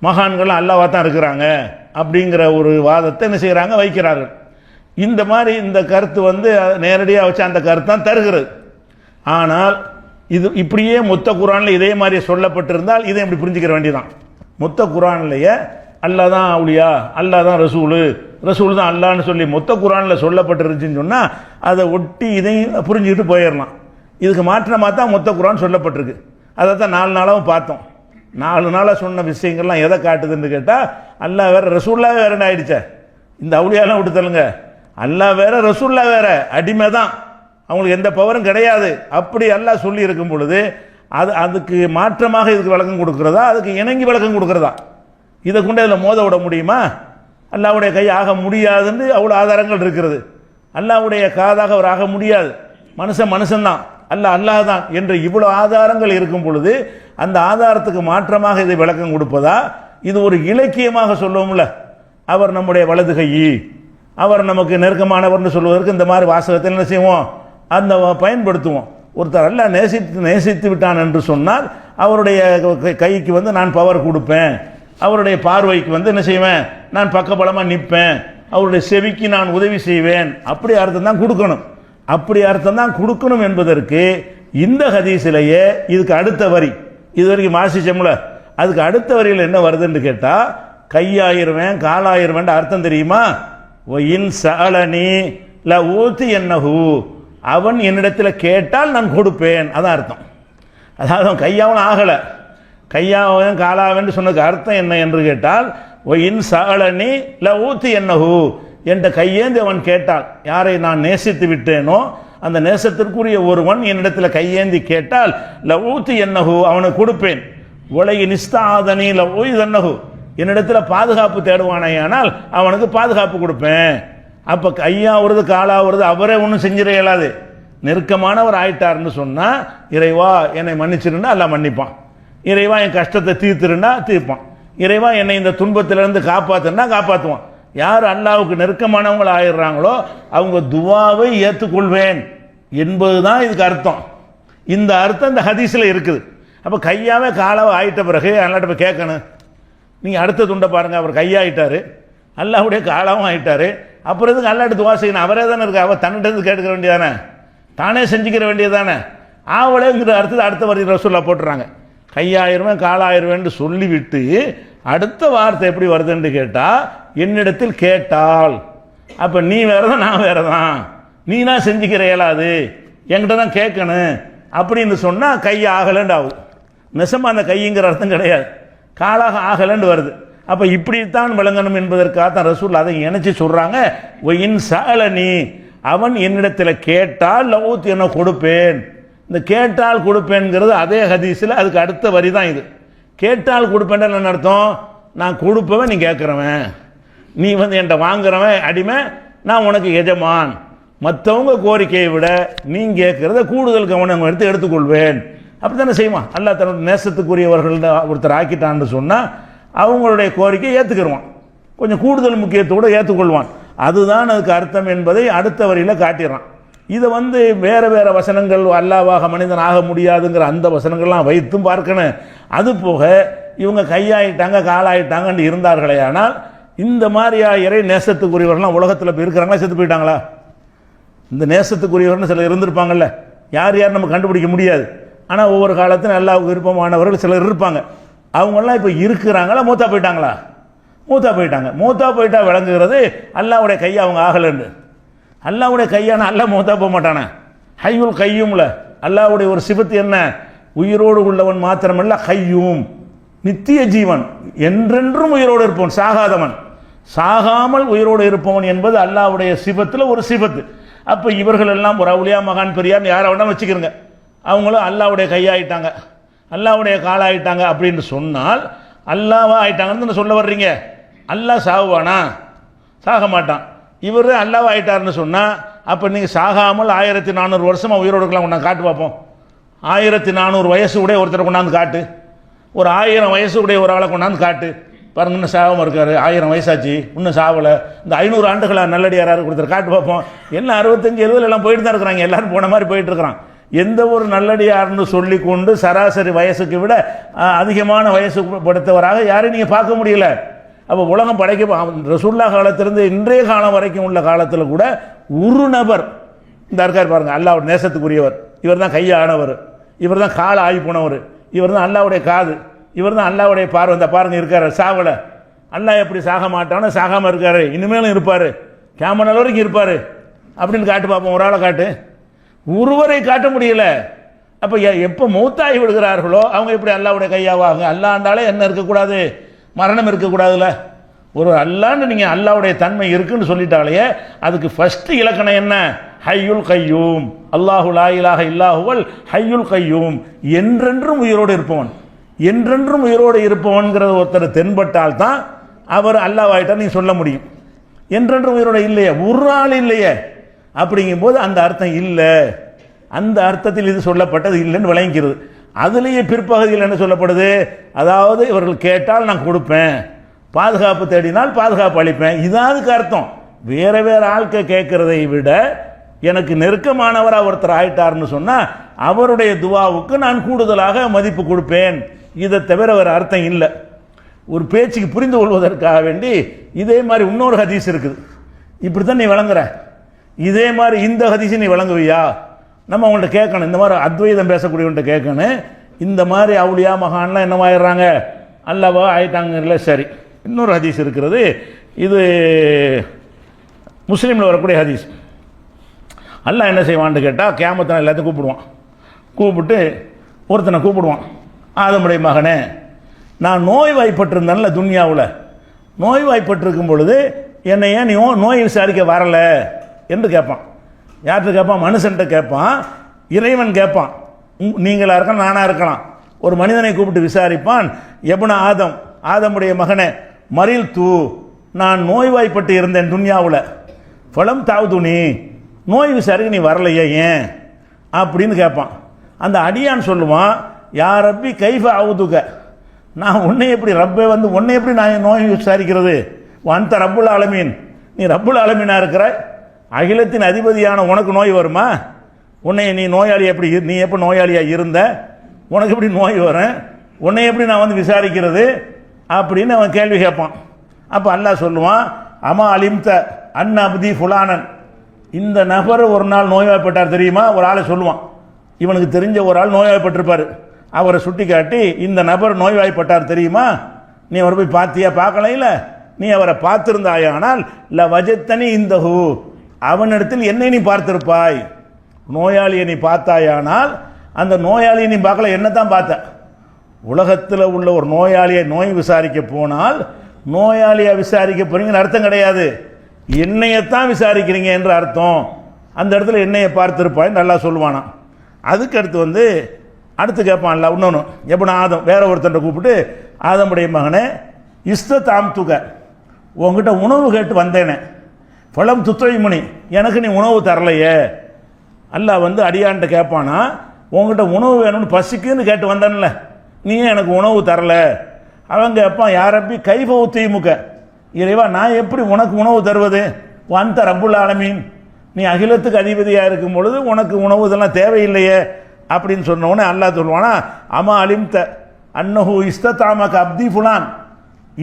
மகான்கள் அல்லாஹ்வாக தான் இருக்கிறாங்க அப்படிங்கிற ஒரு வாதத்தை என்ன செய்கிறாங்க? வைக்கிறார்கள். இந்த மாதிரி இந்த கருத்து நேரடியாக வச்சு அந்த கருத்து தான் தருகிறது. ஆனால் இது இப்படியே மொத்த குரானில் இதே மாதிரி சொல்லப்பட்டிருந்தால் இதை இப்படி புரிஞ்சுக்கிற வேண்டியதான். மொத்த குரான்லையே அல்லாஹ் தான் அவுலியா, அல்லாஹ் தான் ரசூல் தான் அல்லான்னு சொல்லி மொத்த குரானில் சொல்லப்பட்டிருந்துச்சுன்னு சொன்னால் அதை ஒட்டி இதையும் புரிஞ்சுக்கிட்டு போயிடலாம். இதுக்கு மாற்றமாக தான் மொத்த குரான் சொல்லப்பட்டிருக்கு. அதை தான் 4 நாளாகவும் பார்த்தோம். 4 நாளாக சொன்ன விஷயங்கள்லாம் எதை காட்டுதுன்னு கேட்டால், அல்லாஹ் வேற ரசூல்லா வேற ஆயிடுச்சே. இந்த அவுலியாலாம் விட்டு தள்ளுங்க, அல்லாஹ் வேற ரசூல்லா வேற, அடிமை தான், அவங்களுக்கு எந்த பவரும் கிடையாது. அப்படி அல்லாஹ் சொல்லி இருக்கும் பொழுது அதுக்கு மாற்றமாக இதுக்கு விளக்கம் கொடுக்கிறதா, அதுக்கு இணங்கி விளக்கம் கொடுக்கிறதா? இதை கொண்டு அதில் மோத விட முடியுமா? அல்லாஹ்வுடைய கை ஆக முடியாதுன்னு அவ்வளோ ஆதாரங்கள் இருக்கிறது. அல்லாஹ்வுடைய காதாக அவர் ஆக முடியாது, மனுஷன்தான், அல்லாஹ் தான் என்று இவ்வளோ ஆதாரங்கள் இருக்கும் பொழுது அந்த ஆதாரத்துக்கு மாற்றமாக இதை விளக்கம் கொடுப்பதா? இது ஒரு இலக்கியமாக சொல்லுவோம்ல, அவர் நம்முடைய வலது கை, அவர் நமக்கு நெருக்கமானவர்னு சொல்வதற்கு இந்த மாதிரி வாசகத்தில் என்ன செய்வோம்? அந்த பயன்படுத்துவோம். ஒருத்தர் அல்லாஹ் நேசித்து விட்டான் என்று சொன்னால் அவருடைய கைக்கு நான் பவர் கொடுப்பேன், அவருடைய பார்வைக்கு என்ன செய்வேன்? நான் பக்கபலமாக நிற்பேன், அவருடைய செவிக்கு நான் உதவி செய்வேன், அப்படி அர்த்தம் தான் கொடுக்கணும். அப்படி அர்த்தம் தான் கொடுக்கணும் என்பதற்கு இந்த ஹதீஸிலேயே இதுக்கு அடுத்த வரி, இது வரைக்கும் வாசிச்சோம்ல, அதுக்கு அடுத்த வரியில் என்ன வருதுன்னு கேட்டால், கையாயிருவேன் காலாயிருவேன் அர்த்தம் தெரியுமா? இன் சஅலனி ல ஊத்தி என்னஹு, அவன் என்னிடத்தில் கேட்டால் நான் கொடுப்பேன், அதான் அர்த்தம். அதாவது அவன் கையாவன் ஆகலை, கையாவன் காலாவன் சொன்னதுக்கு அர்த்தம் என்ன என்று கேட்டால், இன் சஅலனி ல ஊத்தி என்னஹு, என்ற கையேந்தி அவன் கேட்டால், யாரை நான் நேசித்து விட்டேனோ அந்த நேசத்திற்குரிய ஒருவன் என்னிடத்தில் கையேந்தி கேட்டால் ல ஊத்தி என்னஹு, அவனுக்கு கொடுப்பேன். உலகி நிஸ்தாதனி ல ஊய்தன்னஹு, என்னிடத்தில் பாதுகாப்பு தேடுவானேயானால் அவனுக்கு பாதுகாப்பு கொடுப்பேன். அப்போ கையாவது காலாவது அவரே ஒன்றும் செஞ்சிட இயலாது. நெருக்கமானவர் ஆயிட்டார்னு சொன்னால், இறைவா என்னை மன்னிச்சிருந்தா அல்லாஹ் மன்னிப்பான், இறைவா என் கஷ்டத்தை தீர்த்துருந்தா தீர்ப்பான், இறைவா என்னை இந்த துன்பத்திலிருந்து காப்பாற்றுனா காப்பாற்றுவான். யார் அல்லாஹ்வுக்கு நெருக்கமானவங்கள் ஆயிடுறாங்களோ அவங்க துவாவை ஏற்றுக்கொள்வேன் என்பதுதான் இதுக்கு அர்த்தம். இந்த அர்த்தம் இந்த ஹதீஸில் இருக்குது. அப்போ கையாவே காலாவை ஆயிட்ட பிறகு அல்லாட்ட போய் கேட்கணும், நீங்கள் அடுத்த துண்டை பாருங்கள், அவர் கையாயிட்டார், அல்லாஹ்வுடைய காலாவும் ஆயிட்டார், அப்புறம் எதுக்கு அல்லாட்ட துவா செய்யணும்? அவரே தானே இருக்கு, அவர் தன்னிட்டு கேட்டுக்க வேண்டியதானே, தானே செஞ்சுக்கிற வேண்டியதானே. ஆவலேங்கிற அர்த்தத்தை அடுத்த வரி ரசூலுல்லாஹ் போட்டுறாங்க. கையாயிருவேன் காலாயிருவேன் சொல்லிவிட்டு அடுத்த வார்த்தை எப்படி வருதுன்னு கேட்டால், என்னிடத்தில் கேட்டால், அப்போ நீ வேற தான் நான் வேற தான், நீனா செஞ்சுக்கிற இயலாது, என்கிட்ட தான் கேட்கணும் அப்படின்னு சொன்னால் கை ஆகலண்டு ஆகும். நெசமாக அந்த கைங்கிற அர்த்தம் கிடையாது, காலாக ஆகலண்டு வருது. அப்போ இப்படித்தான் விளங்கணும் என்பதற்காக தான் ரசூல் அதை இணைச்சி சொல்கிறாங்க. ஒயின் சாலனி, அவன் என்னிடத்தில் கேட்டால் லவுத் என்ன கொடுப்பேன். இந்த கேட்டால் கொடுப்பேன்கிறது அதே ஹதீஸில் அதுக்கு அடுத்த வரி தான் இது. கேட்டால் கொடுப்பேன் என்ன அர்த்தம்? நான் கொடுப்பவன், நீ கேட்குறவன், நீ என்கிட்ட வாங்குறவன் அடிமை, நான் உனக்கு எஜமான். மற்றவங்க கோரிக்கையை விட நீ கேட்குறத கூடுதல் கவனம் எடுத்துக்கொள்வேன். அப்படி தானே செய்வான். அல்லாஹ் தன்னோட நேசத்துக்குரியவர்கள் ஒருத்தர் ஆக்கிட்டான்னு சொன்னால் அவங்களுடைய கோரிக்கையை ஏற்றுக்கிடுவான், கொஞ்சம் கூடுதல் முக்கியத்தோடு ஏற்றுக்கொள்வான். அதுதான் அதுக்கு அர்த்தம் என்பதை அடுத்த வரியில் காட்டிடுறான். இதை வேறு வேறு வசனங்கள், அல்லாவாக மனிதன் ஆக முடியாதுங்கிற அந்த வசனங்கள்லாம் வைத்தும் பார்க்கணும். அது போக இவங்க கையாயிட்டாங்க காலாயிட்டாங்கன்னு இருந்தார்களே, ஆனால் இந்த மாதிரியா இறை நேசத்துக்குரியவர்கள்லாம் உலகத்தில் இப்போ இருக்கிறாங்களா, செத்து போயிட்டாங்களா? இந்த நேசத்துக்குரியவர்னு சிலர் இருந்திருப்பாங்கல்ல, யார் யார் நம்ம கண்டுபிடிக்க முடியாது. ஆனால் ஒவ்வொரு காலத்திலும் அல்லாஹ்வுக்கு விருப்பமானவர்கள் சிலர் இருப்பாங்க. அவங்கெல்லாம் இப்போ இருக்கிறாங்களா, மூத்தா போயிட்டாங்களா? மூத்தா போயிட்டாங்க. மூத்தா போயிட்டா விளங்குகிறது அல்லாஹ்வுடைய கையை அவங்க ஆகலன்னு. அல்லாஹ்வுடைய கையான அல்லாஹ் மூத்தா போக மாட்டானே, ஹய்யுல் கையூம்ல அல்லாஹ்வுடைய ஒரு சிபத்து என்ன? உயிரோடு உள்ளவன் மாத்திரமல்ல, ஹய்யூம், நித்திய ஜீவன், என்றென்றும் உயிரோடு இருப்பவன், சாகாதவன், சாகாமல் உயிரோடு இருப்பவன் என்பது அல்லாஹ்வுடைய சிபத்தில் ஒரு சிபத்து. அப்போ இவர்கள் எல்லாம் ஒரு அவுலியா மகான் பெரியார் யாரை வேணா வச்சுக்கிறங்க, அவங்களும் அல்லாஹ்வுடைய கையாயிட்டாங்க, அல்லாஹ்வுடைய காலாயிட்டாங்க அப்படின்னு சொன்னால் அல்லாவா ஆயிட்டாங்கன்னு சொல்ல வர்றீங்க. அல்லாஹ் சாகுவானா? சாக மாட்டான். இவர் அல்லாவா ஆயிட்டாருன்னு சொன்னால் அப்போ நீங்கள் சாகாமல் 1400 வருஷமாக உயிரோடு இருக்கலாம். கொண்டாந்து காட்டு பார்ப்போம். 1400 வயசு உடைய ஒருத்தரை கொண்டாந்து காட்டு, ஒரு 1000 வயசு உடைய ஒரு ஆளை கொண்டாந்து காட்டு பாருங்க, இன்னும் சாகாமல் இருக்காரு, 1000 வயசாச்சு இன்னும் சாவலை, இந்த 500 ஆண்டுகளாக நல்லடியாராரு கொடுத்துரு காட்டு பார்ப்போம். எல்லாம் 65 70 எல்லாம் போயிட்டு தான் இருக்கிறாங்க, எல்லாரும் போன மாதிரி போயிட்டு இருக்கிறான். எந்த ஒரு நல்லடியார்னு சொல்லி கொண்டு சராசரி வயசுக்கு விட அதிகமான வயசு படுத்தவராக யாரையும் நீங்கள் பார்க்க முடியல. அப்போ உலகம் படைக்க ரசூல்லா காலத்திலிருந்து இன்றைய காலம் வரைக்கும் உள்ள காலத்தில் கூட ஒரு நபர் இந்த இருக்கார் பாருங்க, அல்லாஹ்வுடைய நேசத்துக்குரியவர், இவர் தான் கையானவர், இவர் தான் கால ஆகி போனவர், இவர் தான் அல்லாஹ்வுடைய காது, இவர் தான் அல்லாஹ்வுடைய பார்வை, இந்த பாருங்க இருக்காரு சாவலை. அல்லாஹ் எப்படி சாக மாட்டானோ சாகாமல் இருக்காரு, இனிமேலும் இருப்பார், கேமரா வரைக்கும் இருப்பார் அப்படின்னு காட்டு பார்ப்போம். ஒரு ஆளை காட்டு, ஒருவரை காட்ட முடியல. அப்போ எப்போ மௌத்தாகி விடுகிறார்களோ அவங்க எப்படி அல்லாஹ்வுடைய கையாவாங்க? அல்லாண்டாலே என்ன இருக்கக்கூடாது, மரணம் இருக்கக்கூடாதுல்ல. ஒரு அல்லான்னு நீங்கள் அல்லாஹ்வுடைய தன்மை இருக்குன்னு சொல்லிட்டாலே அதுக்கு ஃபர்ஸ்ட் இலக்கணம் என்ன? ஹய்யுல் கையூம், அல்லாஹு லா இலாஹ இல்லாஹுவல் ஹய்யுல் கையூம், என்றென்றும் உயிரோடு இருப்பவன். என்றென்றும் உயிரோடு இருப்பவன்கிறது ஒருத்தர் தென்பட்டால் தான் அவர் அல்லாஹ்வாயிட்டார் நீங்கள் சொல்ல முடியும். என்றென்றும் உயிரோடு இல்லையே, ஒரு ஆள் இல்லையே, அப்படிங்கும்போது அந்த அர்த்தம் இல்லை. அந்த அர்த்தத்தில் இது சொல்லப்பட்டது இல்லைன்னு விளங்கிக்கிறது. அதுலேயே பிற்பகுதியில் என்ன சொல்லப்படுது? அதாவது இவர்கள் கேட்டால் நான் கொடுப்பேன், பாதுகாப்பு தேடினால் பாதுகாப்பு அளிப்பேன், இதாதுக்கு அர்த்தம். வேறு வேறு ஆட்கள் கேட்குறதை விட எனக்கு நெருக்கமானவராக ஒருத்தர் ஆயிட்டார்னு சொன்னால் அவருடைய துவாவுக்கு நான் கூடுதலாக மதிப்பு கொடுப்பேன். இதை தவிர வேறு அர்த்தம் இல்லை. ஒரு பேச்சுக்கு புரிந்து கொள்வதற்காக வேண்டி இதே மாதிரி இன்னொரு ஹதீஸ் இருக்குது, இப்படி தான் நீ விளங்குற, இதே மாதிரி இந்த ஹதீஸை நீ விளங்குவியா? நம்ம அவங்கள்ட்ட கேட்கணும், இந்த மாதிரி அத்வைதம் பேசக்கூடியவன்ட்ட கேட்கணும், இந்த மாதிரி அவுலியா மகான்லாம் என்னவாயிடுறாங்க, அல்லவா ஆயிட்டாங்கல்ல. சரி, இன்னொரு ஹதீஸ் இருக்கிறது, இது முஸ்லீமில் வரக்கூடிய ஹதீஸ். அல்லாஹ் என்ன செய்வான்னு கேட்டால் கியாமத்தில் எல்லாத்தையும் கூப்பிடுவான். கூப்பிட்டு ஒருத்தனை கூப்பிடுவான், ஆதமுடைய மகனே, நான் நோய்வாய்ப்பட்டிருந்தேன்ல துன்யாவில், நோய்வாய்ப்பட்டிருக்கும் பொழுது என்னை ஏன் நீ நோய் விசாரிக்க வரலை என்று கேட்பான். யார்கிட்ட கேட்பான்? மனுஷன்கிட்ட கேட்பான், இறைவன் கேட்பான். நீங்களாக இருக்கலாம், நானாக இருக்கலாம். ஒரு மனிதனை கூப்பிட்டு விசாரிப்பான், எபுன ஆதம், ஆதமுடைய மகனே, மறில் தூ, நான் நோய்வாய்ப்பட்டு இருந்தேன் துன்யாவில், ஃபலம் தாவுதுனி, நோய் விசாரிக்க நீ வரலையே ஏன் அப்படின்னு கேட்பான். அந்த அடியான் சொல்லுவான், யா ரப்பி கைஃப அவுதுக, நான் உன்னை எப்படி ரப்பை உன்னை எப்படி நான் நோய் விசாரிக்கிறது? அந்த ரப்புல் ஆலமீன், நீ ரப்புல் ஆலமீனாக இருக்கிற, அகிலத்தின் அதிபதியான உனக்கு நோய் வருமா? உன்னை நீ நோயாளி எப்படி, நீ எப்போ நோயாளியாக இருந்த, உனக்கு எப்படி நோய் வரும்? உன்னை எப்படி நான் விசாரிக்கிறது அப்படின்னு அவன் கேள்வி கேட்பான். அப்போ அல்லாஹ் சொல்லுவான், அமா அலிம்த அன் அப்தி ஃபுலானன், இந்த நபர் ஒரு நாள் நோய்வாய்ப்பட்டார் தெரியுமா? ஒரு ஆளை சொல்லுவான், இவனுக்கு தெரிஞ்ச ஒரு ஆள் நோய்வாய்ப்பட்டிருப்பார், அவரை சுட்டி காட்டி, இந்த நபர் நோய்வாய்ப்பட்டார் தெரியுமா, நீ அவரை போய் பார்த்தியா? பார்க்கல, இல்லை நீ அவரை பார்த்திருந்தாயானால் ல வஜத்தனி இந்தஹு, அவனிடத்தில் என்னை நீ பார்த்திருப்பாய். நோயாளியை நீ பார்த்தாயானால் அந்த நோயாளியை நீ பார்க்கல, என்ன தான் பார்த்த. உலகத்தில் உள்ள ஒரு நோயாளியை நோய் விசாரிக்க போனால் நோயாளியை விசாரிக்க போறீங்கன்னு அர்த்தம் கிடையாது, என்னையத்தான் விசாரிக்கிறீங்க என்று அர்த்தம். அந்த இடத்துல என்னையை பார்த்திருப்பாய் நல்லா சொல்லுவானா. அதுக்கு அடுத்து அடுத்து கேட்பான்ல இன்னொன்று, எப்படி ஆதம் வேற ஒருத்தன் கூப்பிட்டு, ஆதமுடைய மகனே இஸ்தாம் துக, உங்ககிட்ட உணவு கேட்டு வந்தேனே, பழம் துத்துவைமணி, எனக்கு நீ உணவு தரலையே. அல்லாஹ் அடியான்ட்ட கேட்பானா, உங்ககிட்ட உணவு வேணும்னு பசிக்குன்னு கேட்டு வந்தான்ல, நீ எனக்கு உணவு தரல. அவன் கேட்பான், யாரப்பி கைஃப உத்தீமுக, இறைவா நான் எப்படி உனக்கு உணவு தருவது, வந்த ரப்புல் ஆலமீன், நீ அகிலத்துக்கு அதிபதியாக இருக்கும் பொழுது உனக்கு உணவு இதெல்லாம் தேவையில்லையே அப்படின்னு சொன்னோடனே அல்லாஹ் சொல்லுவானா, அம்மா அலிம்த அன்னஹு இஸ்ததாமக அப்தி ஃபுலான்,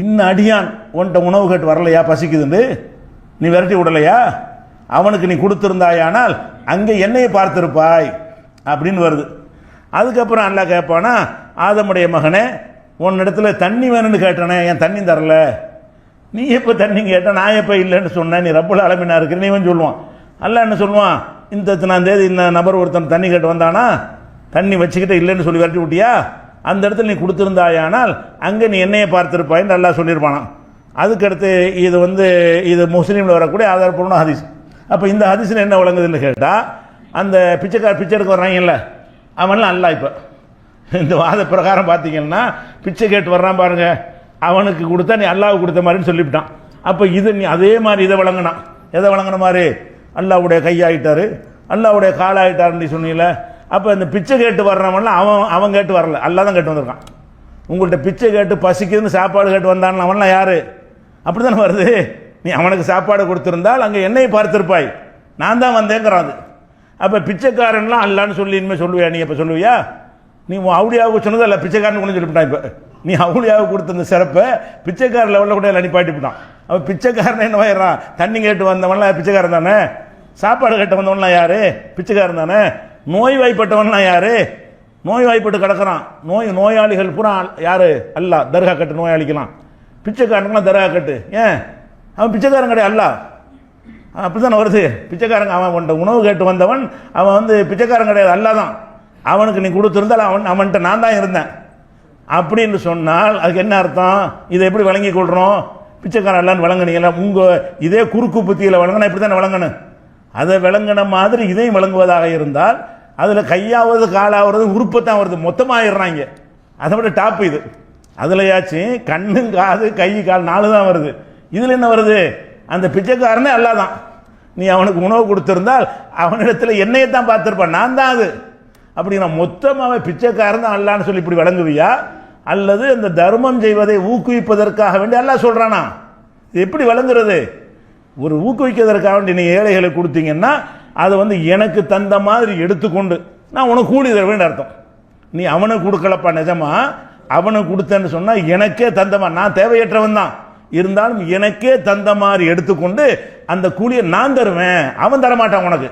இன்னும் அடியான் உன்ட்ட உணவு கேட்டு வரலையா, பசிக்குதுண்டு நீ விரட்டி விடலையா, அவனுக்கு நீ கொடுத்துருந்தாயானால் அங்கே என்னையை பார்த்திருப்பாய் அப்படின்னு வருது. அதுக்கப்புறம் அல்லாஹ் கேட்பானா, ஆதமுடைய மகனே உன்னிடத்துல தண்ணி வேணும்னு கேட்டனே, என் தண்ணி தரல, நீ எப்போ தண்ணி கேட்ட, நான் எப்போ இல்லைன்னு சொன்னேன், நீ ரப்புல் ஆலமீனா இருக்கிற நீ சொல்லுவான். அல்லாஹ் என்ன சொல்லுவான், இந்த இத்தனாம் தேதி இந்த நபர் ஒருத்தன் தண்ணி கேட்டு வந்தானா, தண்ணி வச்சுக்கிட்டு இல்லைன்னு சொல்லி விரட்டி விட்டியா, அந்த இடத்துல நீ கொடுத்துருந்தாயானால் அங்கே நீ என்னையை பார்த்திருப்பாயின்னு அல்லாஹ் சொல்லியிருப்பானா. அதுக்கடுத்து இது முஸ்லீமில் வரக்கூடிய ஆதாரப்பூர்வ ஹதீஸ். அப்போ இந்த ஹதீஸில் என்ன விளங்குதுன்னு கேட்டால், அந்த பிச்சை எடுக்க வர்றாங்கல்ல அவன்லாம் அல்லாஹ் இப்போ இந்த வாத பிரகாரம் பார்த்தீங்கன்னா பிச்சை கேட்டு வர்றான் பாருங்க, அவனுக்கு கொடுத்தா நீ அல்லாஹ்வுக்கு கொடுத்த மாதிரின்னு சொல்லிவிட்டான். அப்போ நீ அதே மாதிரி இதை வழங்கினான். எதை வழங்கின மாதிரி, அல்லாஹ்வுடைய கையாயிட்டாரு, அல்லாஹ்வுடைய காலாயிட்டாருன்னு சொன்னீங்கள. அப்போ இந்த பிச்சை கேட்டு வர்றவன்லாம் அவன் கேட்டு வரல, அல்லாஹ் தான் கேட்டு வந்திருக்கான். உங்கள்கிட்ட பிச்சை கேட்டு பசிக்குதுன்னு சாப்பாடு கேட்டு வந்தான்னு அவன்லாம் யாரு, அப்படி தானே வருது. நீ அவனுக்கு சாப்பாடு கொடுத்துருந்தால் அங்கே என்னை பார்த்திருப்பாய், நான் தான் வந்தேங்கிறான். அப்போ பிச்சைக்காரன்லாம் அல்லான்னு சொல்லி இனிமேல் சொல்லுவியா, நீ எப்போ சொல்லுவியா, நீ அவுளியாவுக்கு சொன்னது இல்லை பிச்சைக்காரன் கொண்டு சொல்லிவிட்டான். இப்போ நீ அவுளியாவுக்கு கொடுத்த இந்த சிறப்பை பிச்சைக்கார லெவலில் கூட அனுப்பாட்டிவிட்டான். அவன் பிச்சைக்காரன் என்ன வயிறான், தண்ணி கேட்டு வந்தவன்லாம் பிச்சைக்காரன் தானே, சாப்பாடு கேட்டு வந்தவன்லாம் யாரு, பிச்சைக்காரன் தானே. நோய்வாய்ப்பட்டவன்லாம் யாரு, நோய்வாய்ப்பட்டு கிடக்கிறான், நோயாளிகள் பூரா யாரு, அல்லாஹ் தர்கா கட்டு நோயாளிக்கலாம், பிச்சைக்காரனுக்குலாம் தர்கா கட்டு. ஏன் அவன் பிச்சைக்காரன் கிடையாது, அல்லாஹ் அப்படி தானே வருது. பிச்சைக்காரங்க அவன் உணவு கேட்டு வந்தவன் அவன் பிச்சைக்காரன் கிடையாது, அல்லாஹ் தான். அவனுக்கு நீ கொடுத்துருந்தால் அவன்கிட்ட நான் தான் இருந்தேன் அப்படின்னு சொன்னால் அதுக்கு என்ன அர்த்தம், இதை எப்படி வழங்கி கொள்கிறோம், பிச்சைக்காரன் அல்லான்னு வழங்கினீங்களா, உங்கள் இதே குறுக்கு புத்தியில் வழங்கினா இப்படி தானே வழங்கணும். அதை விளங்கின மாதிரி இதையும் வழங்குவதாக இருந்தால் அதில் கையாவது காலாவது உறுப்பத்தான் வருது, மொத்தமாகிடுறாங்க. அதை விட டாப் இது. அதுலையாச்சும் கண்ணு காது கை கால் 4 தான் வருது, இதில் என்ன வருது, அந்த பிச்சைக்காரனே அல்லாஹ் தான். நீ அவனுக்கு உணவு கொடுத்திருந்தால் அவனிடத்தில் என்னையை தான் பார்த்திருப்பான், நான் தான் அது. அப்படி நான் மொத்தமாக பிச்சைக்காரன் தான் அல்லான்னு சொல்லி இப்படி வழங்குவியா, அல்லது இந்த தர்மம் செய்வதை ஊக்குவிப்பதற்காக வேண்டி அல்லாஹ் சொல்றானா, இது எப்படி வழங்குறது. ஒரு ஊக்குவிக்கிறதுக்காக வேண்டி நீ ஏழைகளை கொடுத்தீங்கன்னா அதை எனக்கு தந்த மாதிரி எடுத்துக்கொண்டு நான் உனக்கு கூலி தர வேண்டிய அர்த்தம். நீ அவனுக்கு கொடுக்கலப்பா, நிஜமா அவனுக்கு கொடுத்தேன்னு சொன்னால் எனக்கே தந்தமா, நான் தேவையற்றவன் தான், இருந்தாலும் எனக்கே தந்த மாதிரி எடுத்துக்கொண்டு அந்த கூலியை நான் தருவேன், அவன் தரமாட்டான் உனக்கு.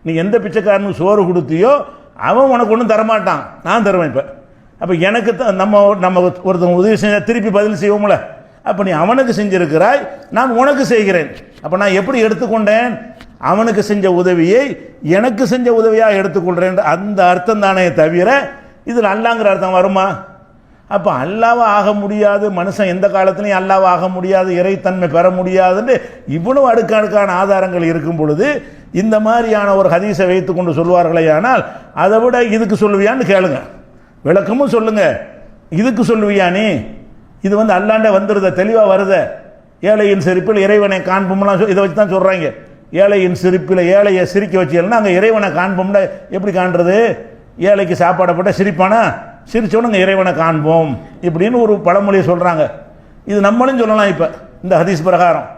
நீ எந்த பிச்சைக்காரனுக்கு சோறு கொடுத்தியோ அவன் உனக்கு ஒன்றும் தரமாட்டான், நான் தருவேன். இப்போ அப்போ எனக்கு நம்ம ஒருத்தன் உதவி செஞ்சால் திருப்பி பதில் செய்வோம்ல, அப்போ நீ அவனுக்கு செஞ்சிருக்கிறாய், நான் உனக்கு செய்கிறேன். அப்போ நான் எப்படி எடுத்துக்கொண்டேன், அவனுக்கு செஞ்ச உதவியை எனக்கு செஞ்ச உதவியாக எடுத்துக்கொள்கிறேன், அந்த அர்த்தம் தானே தவிர இதில் அல்லாங்கிற அர்த்தம் வருமா. அப்போ அல்லாவா ஆக முடியாது, மனுஷன் எந்த காலத்திலையும் அல்லாவா ஆக முடியாது, இறைத்தன்மை பெற முடியாதுன்னு இவ்வளவு அடுக்கடுக்கான ஆதாரங்கள் இருக்கும் பொழுது இந்த மாதிரியான ஒரு ஹதீஸை வைத்து கொண்டு சொல்வார்களே, ஆனால் அதை விட இதுக்கு சொல்லுவியான்னு கேளுங்க, விளக்கமும் சொல்லுங்க. இதுக்கு சொல்லுவியா நீ, இது அல்லாண்ட வந்துடுத, தெளிவாக வருத. ஏழையின் சிரிப்பில் இறைவனை காண்போம்லாம் இதை வச்சு தான் சொல்கிறாங்க. ஏழையின் சிரிப்பில் ஏழையை சிரிக்க வச்சுன்னா அங்கே இறைவனை காண்போம்னா எப்படி காண்றது, ஏழைக்கு சாப்பாடை போட்டால் சிரிப்பானா, சிரிச்சோன்னு இறைவனை காண்போம் இப்படின்னு ஒரு பழமொழியை சொல்கிறாங்க. இது நம்மளும் சொல்லலாம். இப்போ இந்த ஹதீஸ் பிரகாரம்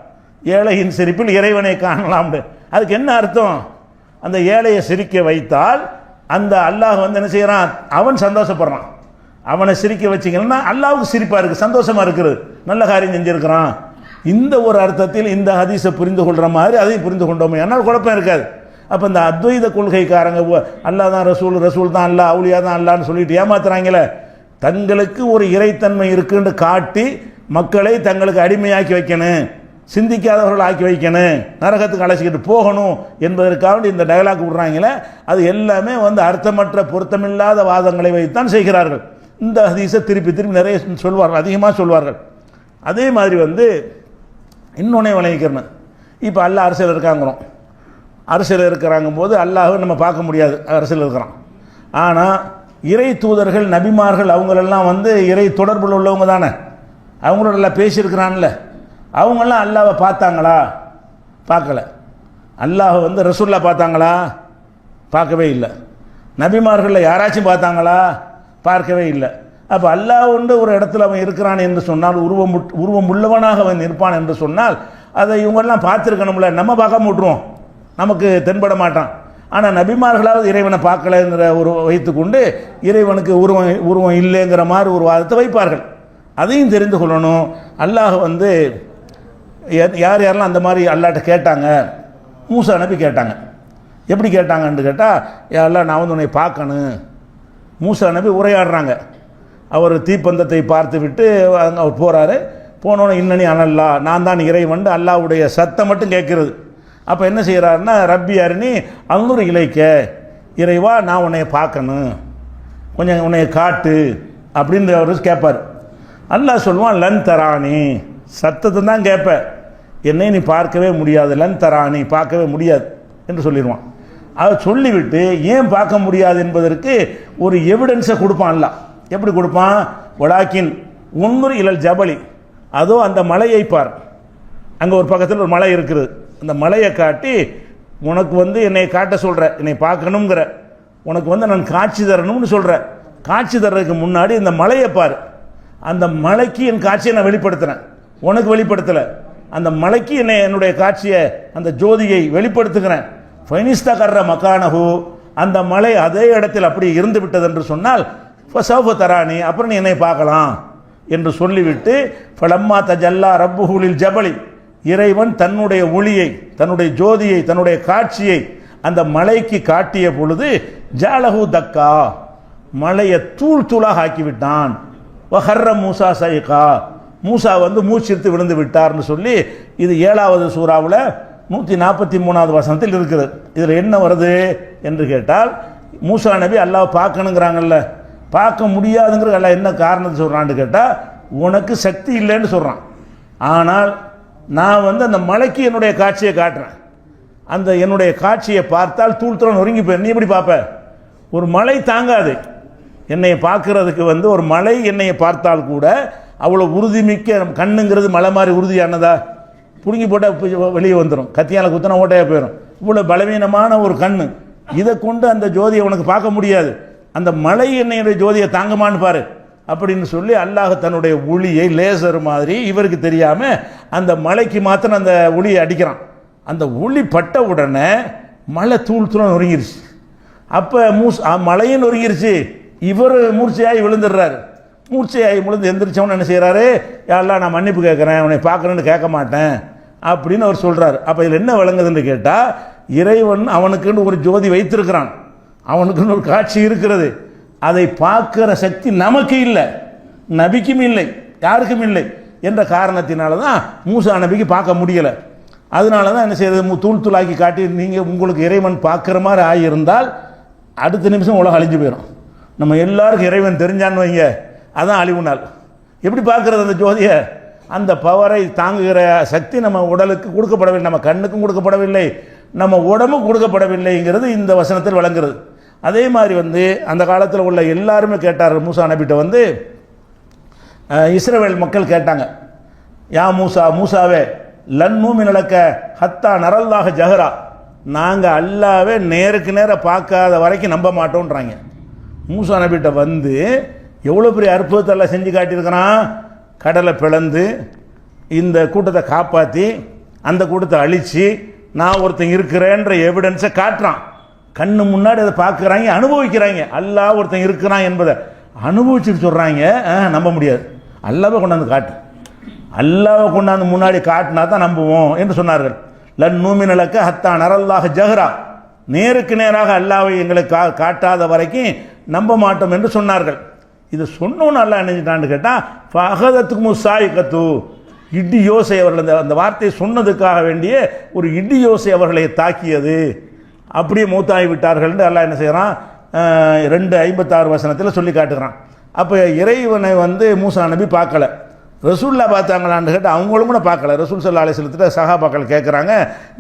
ஏழையின் சிரிப்பில் இறைவனை காணலாம்னு, அதுக்கு என்ன அர்த்தம், அந்த ஏழையை சிரிக்க வைத்தால் அந்த அல்லாஹ் என்ன செய்கிறான், அவன் சந்தோஷப்படுறான். அவனை சிரிக்க வச்சிங்கன்னா அல்லாஹ்வுக்கு சிரிப்பாக இருக்குது, சந்தோஷமாக இருக்கிறது, நல்ல காரியம் செஞ்சுருக்கிறான். இந்த ஒரு அர்த்தத்தில் இந்த ஹதீஸை புரிந்து கொள்கிற மாதிரி அதையும் புரிந்து கொண்டோமே, ஆனால் குழப்பம் இருக்காது. அப்போ இந்த அத்வைத கொள்கைக்காரங்க அல்லாஹ் தான் ரசூல், ரசூல் தான் அல்லாஹ், அவுலியா தான் அல்லான்னு சொல்லிட்டு ஏமாத்துறாங்களே, தங்களுக்கு ஒரு இறைத்தன்மை இருக்குன்னு காட்டி மக்களை தங்களுக்கு அடிமையாக்கி வைக்கணும், சிந்திக்காதவர்கள் ஆக்கி வைக்கணும், நரகத்துக்கு அழைச்சிக்கிட்டு போகணும் என்பதற்காக இந்த டயலாக் விடுறாங்களே, அது எல்லாமே அர்த்தமற்ற பொருத்தமில்லாத வாதங்களை வைத்தான் செய்கிறார்கள். இந்த ஹதீஸை திருப்பி திருப்பி நிறைய சொல்வார்கள், அதிகமாக சொல்வார்கள். அதே மாதிரி இன்னொன்னே விளங்கிக்கிறேன். இப்போ அல்லாஹ் அரசியல் இருக்காங்கிறோம், அரசியல் இருக்கிறாங்க போது அல்லாஹ்வை நம்ம பார்க்க முடியாது, அரசியல் இருக்கிறான். ஆனால் இறை தூதர்கள் நபிமார்கள் அவங்களெல்லாம் இறை தொடர்பில் உள்ளவங்க தானே, அவங்களோட எல்லாம் பேசியிருக்கிறான்ல, அவங்கெல்லாம் அல்லாஹ்வை பார்த்தாங்களா? பார்க்கல. அல்லாஹ் ரசூல்லா பார்த்தாங்களா? பார்க்கவே இல்லை. நபிமார்களில் யாராச்சும் பார்த்தாங்களா? பார்க்கவே இல்லை. அப்போ அல்லாஹ் ஒரு இடத்துல அவன் இருக்கிறான் என்று சொன்னால், உருவம் உள்ளவனாக அவன் இருப்பான் என்று சொன்னால், அதை இவங்கெல்லாம் பார்த்துருக்கணும்ல. நம்ம பார்க்காம விட்டுருவோம், நமக்கு தென்பட மாட்டான். ஆனால் நபிமார்களாவது இறைவனை பார்க்கலைங்கிற ஒரு வைத்துக்கொண்டு இறைவனுக்கு உருவம் இல்லைங்கிற மாதிரி ஒரு வாதத்தை வைப்பார்கள். அதையும் தெரிந்து கொள்ளணும். அல்லாஹ் யார் யாரெல்லாம் அந்த மாதிரி அல்லாட்ட கேட்டாங்க, மூசா நபி கேட்டாங்க. எப்படி கேட்டாங்கன்னு கேட்டால், யாரெல்லாம் நான் உன்னை பார்க்கணும். மூசா நபி உரையாடுறாங்க. அவர் தீப்பந்தத்தை பார்த்து விட்டு அவர் போகிறாரு. போனோன்னு இன்னனி அனல்லா, நான் தான் இறைவன், அல்லாவுடைய சத்தம் மட்டும் கேட்குறது. அப்போ என்ன செய்கிறாருன்னா, ரப்பி அருணி அங்குரு இலைக்க, இறைவா நான் உன்னை பார்க்கணும், கொஞ்சம் உன்னை காட்டு அப்படின்னு அவர் கேட்பார். அல்லாஹ் சொல்லுவான், லன் தராணி, சத்தத்தை தான் கேட்பேன், என்னை நீ பார்க்கவே முடியாது, லன் தராணி பார்க்கவே முடியாது என்று சொல்லிடுவான். அதை சொல்லிவிட்டு ஏன் பார்க்க முடியாது என்பதற்கு ஒரு எவிடன்ஸை கொடுப்பான் அல்லாஹ். எப்படி கொடுப்பான்? வலாக்கின் உன்னுர் இலல் ஜபலி, அதோ அந்த மலையை பார், அங்கே ஒரு பக்கத்தில் ஒரு மலை இருக்குது, அந்த மலையை காட்டி உனக்கு என்னை காட்ட சொல்கிற, என்னை பார்க்கணுங்கிற, உனக்கு நான் காட்சி தரணும்னு சொல்கிற, காட்சி தர்றதுக்கு முன்னாடி இந்த மலையை பார், அந்த மலைக்கு என் காட்சியை நான் வெளிப்படுத்துகிறேன், உனக்கு வெளிப்படுத்தலை, அந்த மலைக்கு என்னுடைய காட்சியை, அந்த ஜோதியை வெளிப்படுத்துகிறேன். ஃபைனிஸ்தா கர்ற மக்கானஹு, அந்த மலை அதே இடத்தில் அப்படி இருந்து விட்டது என்று சொன்னால், ஃபசௌஃப தரானி, அப்புறம் நீ என்னை பார்க்கலாம் என்று சொல்லிவிட்டு, ஃபலம்மா தஜல்லா ரப்புஹுலில் ஜபலி, இறைவன் தன்னுடைய ஒளியை, தன்னுடைய ஜோதியை, தன்னுடைய காட்சியை அந்த மலைக்கு காட்டிய பொழுது, ஜாலஹு தக்கா, மலையை தூள் தூளாக ஆக்கிவிட்டான். வஹர்ர மூசா சைகா, மூசா மூச்சிருத்து விழுந்து விட்டார்னு சொல்லி, இது 7வது சூறாவில் 143வது வசனத்தில் இருக்குது. இதில் என்ன வருது என்று கேட்டால், மூசா நபி அல்லாஹ் பார்க்கணுங்கிறாங்கல்ல, பார்க்க முடியாதுங்கிற அல்லாஹ் என்ன காரணத்தை சொல்கிறான்னு கேட்டால், உனக்கு சக்தி இல்லைன்னு சொல்கிறான். ஆனால் நான் அந்த மலைக்கு என்னுடைய காட்சியை காட்டுறேன், அந்த என்னுடைய காட்சியை பார்த்தால் தூள் தூள் நொறுங்கி போய், நீ எப்படி பார்ப்ப? ஒரு மலை தாங்காது என்னை பார்க்கறதுக்கு. ஒரு மலை என்னை பார்த்தால் கூட அவ்வளோ உறுதிமிக்க, கண்ணுங்கிறது மலை மாதிரி உறுதியானதா? பிடுங்கி போட்டால் வெளியே வந்துடும், கத்தியால் குத்தினா ஓட்டையாக போயிடும். இவ்வளோ பலவீனமான ஒரு கண்ணு, இதை கொண்டு அந்த ஜோதியை உனக்கு பார்க்க முடியாது, அந்த மலை என்னையுடைய ஜோதியை தாங்கமான்னு பாரு அப்படின்னு சொல்லி அல்லாஹ் தன்னுடைய ஒளியை லேசர் மாதிரி இவருக்கு தெரியாமல் அந்த மலைக்கு மாத்திரம் அந்த ஒளியை அடிக்கிறான். அந்த ஒளி பட்ட உடனே மலை தூள் தூள் நொறுங்கிருச்சு. அப்போ மலையும் நொறுங்கிருச்சு, இவர் மூர்ச்சையாகி விழுந்துடுறாரு. மூர்ச்சையாகி விழுந்து எந்திரிச்சவனு என்ன செய்கிறாரு, யாரெல்லாம் நான் மன்னிப்பு கேட்குறேன், உன்னை பார்க்குறேன்னு கேட்க மாட்டேன் அப்படின்னு அவர் சொல்கிறார். அப்போ இதில் என்ன விளங்குதுன்னு கேட்டால், இறைவன் அவனுக்குன்னு ஒரு ஜோதி வைத்திருக்கிறான், அவனுக்குன்னு ஒரு காட்சி இருக்கிறது. அதை பார்க்கிற சக்தி நமக்கு இல்லை, நபிக்கும் இல்லை, யாருக்கும் இல்லை என்ற காரணத்தினால தான் மூசா நபிக்கு பார்க்க முடியலை. அதனால தான் என்ன செய்யறது, தூள் தூளாக்கி காட்டி நீங்கள் உங்களுக்கு இறைவன் பார்க்குற மாதிரி ஆகியிருந்தால் அடுத்த நிமிஷம் உலகம் அழிஞ்சு போயிடும். நம்ம எல்லாருக்கும் இறைவன் தெரிஞ்சான்னு வைங்க, அதான் அழிவு நாள். எப்படி பார்க்குறது அந்த ஜோதியை? அந்த பவரை தாங்குகிற சக்தி நம்ம உடலுக்கு கொடுக்கப்படவில்லை, நம்ம கண்ணுக்கும் கொடுக்கப்படவில்லை, நம்ம உடம்பும் கொடுக்கப்படவில்லைங்கிறது இந்த வசனத்தில் வழங்குறது. அதே மாதிரி அந்த காலத்தில் உள்ள எல்லாருமே கேட்டார் மூசா நபிட்ட. இஸ்ரவேல் மக்கள் கேட்டாங்க, யா மூசா, மூசாவே, லன்னு மினலக்க ஹத்தா நரல்லாக ஜஹரா, நாங்கள் அல்லாவே நேருக்கு நேராக பார்க்காத வரைக்கும் நம்ப மாட்டோன்றாங்க. மூசா நபிட்ட எவ்வளோ பெரிய அற்புதத்தை எல்லாம் செஞ்சு காட்டியிருக்கிறான். கடலை பிளந்து இந்த கூட்டத்தை காப்பாற்றி அந்த கூட்டத்தை அழித்து நான் ஒருத்தன் இருக்கிறேன்ற எவிடன்ஸை காட்டுறான். கண்ணு முன்னாடி அதை பார்க்குறாங்க, அனுபவிக்கிறாங்க. அல்லாஹ் ஒருத்தன் இருக்கிறான் என்பதை அனுபவிச்சுட்டு சொல்கிறாங்க. நம்ப முடியாது, அல்லாவை கொண்டாந்து காட்டு, அல்லாவை கொண்டாந்து முன்னாடி காட்டினா தான் நம்புவோம் என்று சொன்னார்கள். லன் நூமினலக்க ஹத்தா நரல்லாக ஜஹரா, நேருக்கு நேராக அல்லாவை எங்களுக்கு காட்டாத வரைக்கும் நம்ப மாட்டோம் என்று சொன்னார்கள். இதை சொன்னோன்னு அல்ல நினைச்சிட்டான்னு கேட்டால் ஃபஹதத்துக்கு முசாய் கத்து இடி யோசை அவர்கள் அந்த வார்த்தையை சொன்னதுக்காக வேண்டிய ஒரு இடி யோசை அவர்களை தாக்கியது, அப்படியே மூத்தாகி விட்டார்கள் என்று அல்லாஹ் என்ன செய்கிறான் 2:56 வசனத்தில் சொல்லி காட்டுகிறான். அப்போ இறைவனை மூசா நபி பார்க்கல, ரசூல்லா பார்த்தாங்களான்னு கேட்டால் அவங்களும் கூட பார்க்கல. ரசூல் ஸல்லல்லாஹு அலைஹி வஸல்லம் சஹாபாக்கள் கேட்குறாங்க,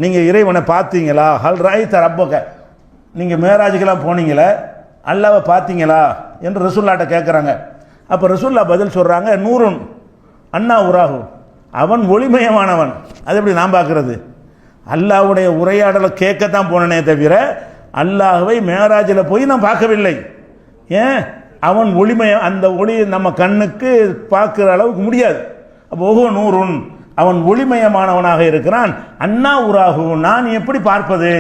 நீங்கள் இறைவனை பார்த்தீங்களா? ஹல் ராய்த ரப்பக, நீங்கள் மேராஜுக்கெல்லாம் போனீங்களே, அல்லாவை பார்த்தீங்களா என்று ரசூல்லாட்ட கேட்குறாங்க. அப்போ ரசூல்லா பதில் சொல்கிறாங்க, நூறுன் அண்ணா உராகு, அவன் ஒளிமயமானவன். அது எப்படி நான் பார்க்குறது? அல்லாஹ்வுடைய உரையாடலை கேட்கத்தான் போனனே தவிர அல்லாஹ்வை மேராஜில் போய் நான் பார்க்கவில்லை. ஏன்? அவன் ஒளிமயம், அந்த ஒளி நம்ம கண்ணுக்கு பார்க்குற அளவுக்கு முடியாது. அப்போ ஓஹோ நூறுன், அவன் ஒளிமயமானவனாக இருக்கிறான். அண்ணா உராகு, நான் எப்படி பார்ப்பது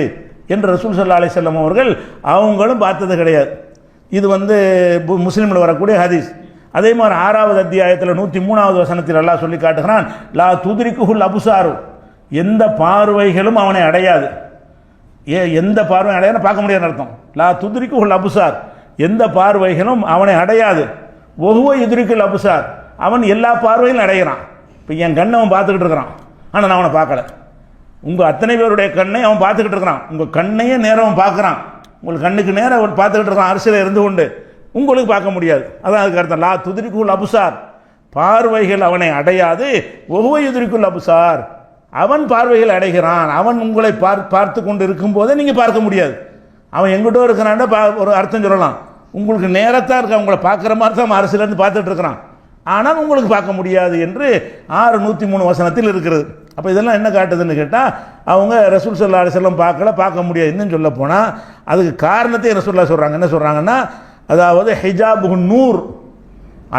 என்று ரசூல் ஸல்லல்லாஹு அலைஹி வஸல்லம் அவர்கள் அவங்களும் பார்த்தது கிடையாது. இது முஸ்லிமில் வரக்கூடிய ஹதீஸ். அதே மாதிரி 6வது அத்தியாயத்தில் 103வது வசனத்தில் அல்லாஹ் சொல்லி காட்டுகிறான், லா துத்ரிகுஹுல் அப்சாரு, எந்த பார்வைகளும் அவனை அடையாது. எந்த பார்வையும் அடையாது பார்க்க முடியாதுன்னு அர்த்தம். லா துத்ரிகுஹுல் அப்சார், எந்த பார்வைகளும் அவனை அடையாது. ஒஹுவ யுத்ரிகுல் அப்சார், அவன் எல்லா பார்வையும் அடைகிறான். இப்போ என் கண்ணை அவன் பார்த்துக்கிட்டு இருக்கிறான், ஆனால் நான் அவனை பார்க்கல. உங்கள் அத்தனை பேருடைய கண்ணை அவன் பார்த்துக்கிட்டு இருக்கிறான், உங்கள் கண்ணையே நேரம் அவன் பார்க்குறான். உங்கள் கண்ணுக்கு நேரம் அவன் பார்த்துக்கிட்டு இருக்கிறான் அரசியல் இருந்து கொண்டு, உங்களுக்கு பார்க்க முடியாது. அதான் அதுக்கு அர்த்தம். லா துத்ரிகுல் அப்சார், பார்வைகள் அவனை அடையாது. ஒஹுவ யுத்ரிகுல் அப்சார், அவன் பார்வைகள் அடைகிறான். அவன் உங்களை பார்த்து கொண்டு இருக்கும் போதே நீங்கள் பார்க்க முடியாது. அவன் எங்கிட்ட இருக்கிறான்டா ஒரு அர்த்தம் சொல்லலாம், உங்களுக்கு நேரத்தான் இருக்க, உங்களை பார்க்குற மாதிரி தான் அரசியலேருந்து பார்த்துட்டு இருக்கிறான், ஆனால் உங்களுக்கு பார்க்க முடியாது என்று 6:103 வசனத்தில் இருக்கிறது. அப்போ இதெல்லாம் என்ன காட்டுதுன்னு கேட்டால், அவங்க ரசூல் ஸல்லல்லாஹு அலைஹி வஸல்லம் பார்க்க முடியாது. இன்னும் சொல்ல போனால் அதுக்கு காரணத்தை ரசூலுல்லாஹ் சொல்கிறாங்க. என்ன சொல்கிறாங்கன்னா, அதாவது ஹிஜாபுஹு நூர்,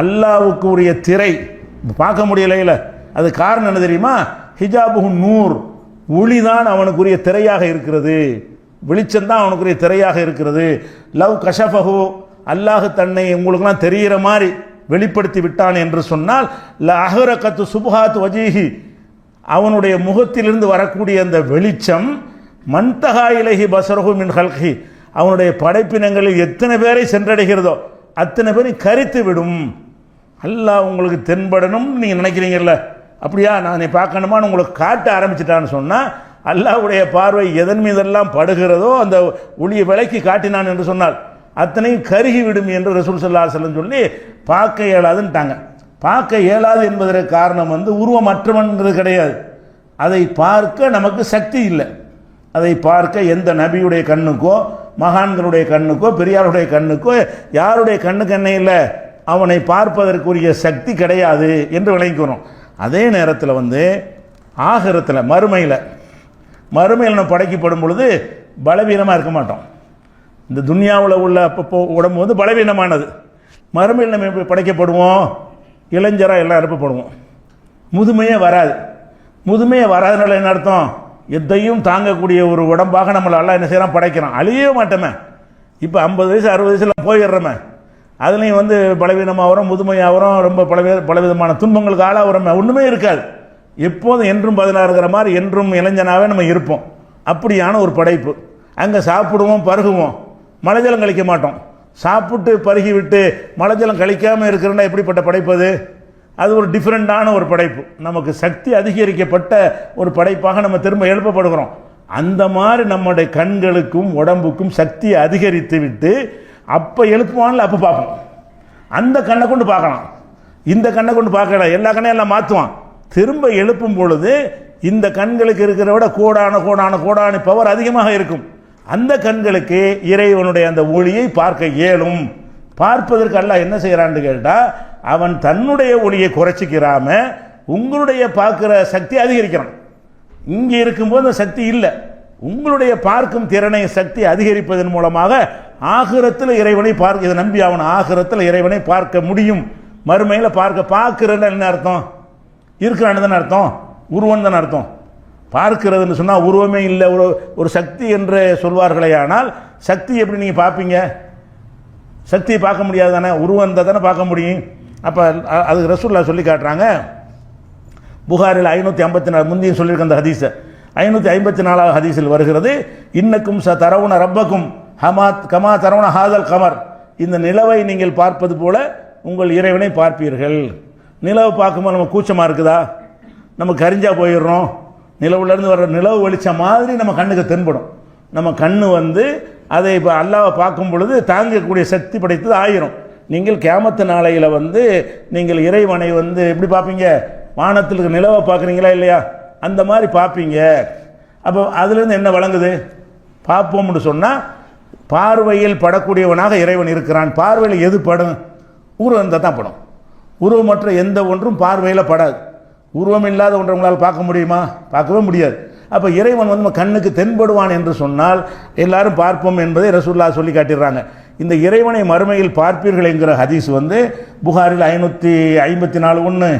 அல்லாஹ்வுக்கு உரிய திரை பார்க்க முடியலையில, அது காரணம் என்ன தெரியுமா? ஹிஜாபுஹு நூர், ஒளிதான் அவனுக்குரிய திரையாக இருக்கிறது, வெளிச்சம்தான் அவனுக்குரிய திரையாக இருக்கிறது. லவ் கஷஃபஹு, அல்லாஹ் தன்னை உங்களுக்குலாம் தெரிகிற மாதிரி வெளிப்படுத்தி விட்டான் என்று சொன்னால், ல அஹ்ரகத்து சுபஹாத் வஜீஹி, அவனுடைய முகத்திலிருந்து வரக்கூடிய அந்த வெளிச்சம், மன்தஹா இலைஹி பஸருஹு மின் ஹல்கி, அவனுடைய படைப்பினங்களில் எத்தனை பேரை சென்றடைகிறதோ அத்தனை பேரையும் கரித்து விடும். அல்லாஹ் உங்களுக்கு தென்படணும் நீங்கள் நினைக்கிறீங்கல்ல, அப்படியா நான் பார்க்கணுமான்னு உங்களுக்கு காட்ட ஆரம்பிச்சிட்டான்னு சொன்னால், அல்லாஹ்வுடைய பார்வை எதன் மீதெல்லாம் படுகிறதோ அந்த ஒளியை விலைக்கு காட்டினான் என்று சொன்னால் அத்தனையும் கருகி விடும் என்று ரசூல் ஸல்லல்லாஹு அலைஹி வஸல்லம் சொல்லி பார்க்க இயலாதுன்ட்டாங்க. பார்க்க இயலாது என்பதற்கு காரணம் உருவமற்றவன்கிறது கிடையாது, அதை பார்க்க நமக்கு சக்தி இல்லை. அதை பார்க்க எந்த நபியுடைய கண்ணுக்கோ மகான்களுடைய கண்ணுக்கோ பெரியாருடைய கண்ணுக்கோ யாருடைய கண்ணுக்கு என்ன இல்லை, அவனை பார்ப்பதற்குரிய சக்தி கிடையாது என்று விளங்கிக்கிறோம். அதே நேரத்தில் ஆகிரத்தில் மறுமையில் நம்ம படைக்கப்படும் பொழுது பலவீனமாக இருக்க மாட்டோம். இந்த துன்யாவில் உள்ள உடம்பு பலவீனமானது. மறுமையில் நம்ம எப்படி படைக்கப்படுவோம்? இளைஞராக எல்லாம் எழுப்பப்படுவோம். முதுமையே வராதனால என்ன அர்த்தம்? எதையும் தாங்கக்கூடிய ஒரு உடம்பாக நம்மளை எல்லாம் என்ன செய்யறான்? படைக்கிறான். அழியவே மாட்டோமே. இப்போ 50 வயசு 60 வயசுல போயிடுறோமே, அதுலேயும் பலவீனமாக வரும், முதுமையாக வரும், ரொம்ப பலவிதமான துன்பங்களுக்கு ஆளாகிறோமே, ஒன்றுமே இருக்காது. எப்போதும் என்றும் 16 மாதிரி என்றும் இளைஞனாகவே நம்ம இருப்போம். அப்படியான ஒரு படைப்பு. அங்கே சாப்பிடுவோம், பருகுவோம், மலைஜலம் கழிக்க மாட்டோம். சாப்பிட்டு பருகி விட்டு மலைஜலம் கழிக்காமல் இருக்கிறன்னா எப்படிப்பட்ட படைப்பு அது? அது ஒரு டிஃப்ரெண்டான ஒரு படைப்பு. நமக்கு சக்தி அதிகரிக்கப்பட்ட ஒரு படைப்பாக நம்ம திரும்ப எழுப்பப்படுகிறோம். அந்த மாதிரி நம்முடைய கண்களுக்கும் உடம்புக்கும் சக்தியை அதிகரித்து விட்டு அப்போ எழுப்புவான்ல, அப்போ பார்ப்போம். அந்த கண்ணை கொண்டு பார்க்கலாம், இந்த கண்ணை கொண்டு பார்க்கல, எல்லா கண்ணையும் எல்லாம் மாற்றுவான். திரும்ப எழுப்பும் பொழுது இந்த கண்களுக்கு இருக்கிற விட கோடான பவர் அதிகமாக இருக்கும். அந்த கண்களுக்கு இறைவனுடைய அந்த ஒளியை பார்க்க இயலும். பார்ப்பதற்கு அல்லாஹ் என்ன செய்கிறான்னு கேட்டால், அவன் தன்னுடைய ஒளியை குறைச்சிக்கிறாம உங்களுடைய பார்க்கிற சக்தி அதிகரிக்கிறான். இங்கே இருக்கும்போது அந்த சக்தி இல்லை. உங்களுடைய பார்க்கும் திறனை சக்தி அதிகரிப்பதன் மூலமாக ஆகிரத்தில் இறைவனை பார்க்க, இதை நம்பி அவன் ஆகிரத்தில் இறைவனை பார்க்க முடியும். மறுமையில் பார்க்கிறன்னு என்ன அர்த்தம்? இருக்கிறான்னு தானே அர்த்தம், உருவம் தானே அர்த்தம். பார்க்கிறதுன்னு சொன்னால் உருவமே இல்லை, ஒரு சக்தி என்று சொல்வார்களே. ஆனால் சக்தி எப்படி நீங்கள் பார்ப்பீங்க? சக்தியை பார்க்க முடியாது தானே, உருவம் இருந்தால் தானே பார்க்க முடியும். அப்போ அதுக்கு ரசூலுல்லாஹ் சொல்லி காட்டுறாங்க. புகாரில் 554 முந்தையும் சொல்லியிருக்க அந்த ஹதீஸை 554 ஹதீஸில் வருகிறது. இன்னக்கும் ச தரவுன ரப்பக்கும் கமா தரவுன ஹாதல் கமர், இந்த நிலவை நீங்கள் பார்ப்பது போல உங்கள் இறைவனை பார்ப்பீர்கள். நிலவை பார்க்கும்போது நம்ம கூச்சமாக இருக்குதா? நம்ம கரிஞ்சா போயிடுறோம். நிலவுலேருந்து வர்ற நிலவு வெளிச்சம் மாதிரி நம்ம கண்ணுக்கு தென்படும். நம்ம கண்ணு அதை இப்போ அல்லாஹ்வை பார்க்கும் பொழுது தாங்கக்கூடிய சக்தி படைத்தது ஆயிரும். நீங்கள் கியாமத்து நாளையில் நீங்கள் இறைவனை எப்படி பார்ப்பீங்க? வானத்தில் இருக்க நிலவை பார்க்குறீங்களா இல்லையா? அந்த மாதிரி பார்ப்பீங்க. அப்போ அதுலேருந்து என்ன வழங்குது? பார்ப்போம்னு சொன்னால் பார்வையில் படக்கூடியவனாக இறைவன் இருக்கிறான். பார்வையில் எது படும்? உருவம் இருந்தால் தான் படும். உருவமற்ற எந்த ஒன்றும் பார்வையில் படாது. உருவம் இல்லாத ஒன்றை உங்களால் பார்க்க முடியுமா? பார்க்கவே முடியாது. அப்போ இறைவன் நம்ம கண்ணுக்கு தென்படுவான் என்று சொன்னால் எல்லாரும் பார்ப்போம் என்பதை ரசூலுல்லாஹ் சொல்லி காட்டிடுறாங்க. இந்த இறைவனை மறுமையில் பார்ப்பீர்கள் என்கிற ஹதீஸ் புகாரில் 554 1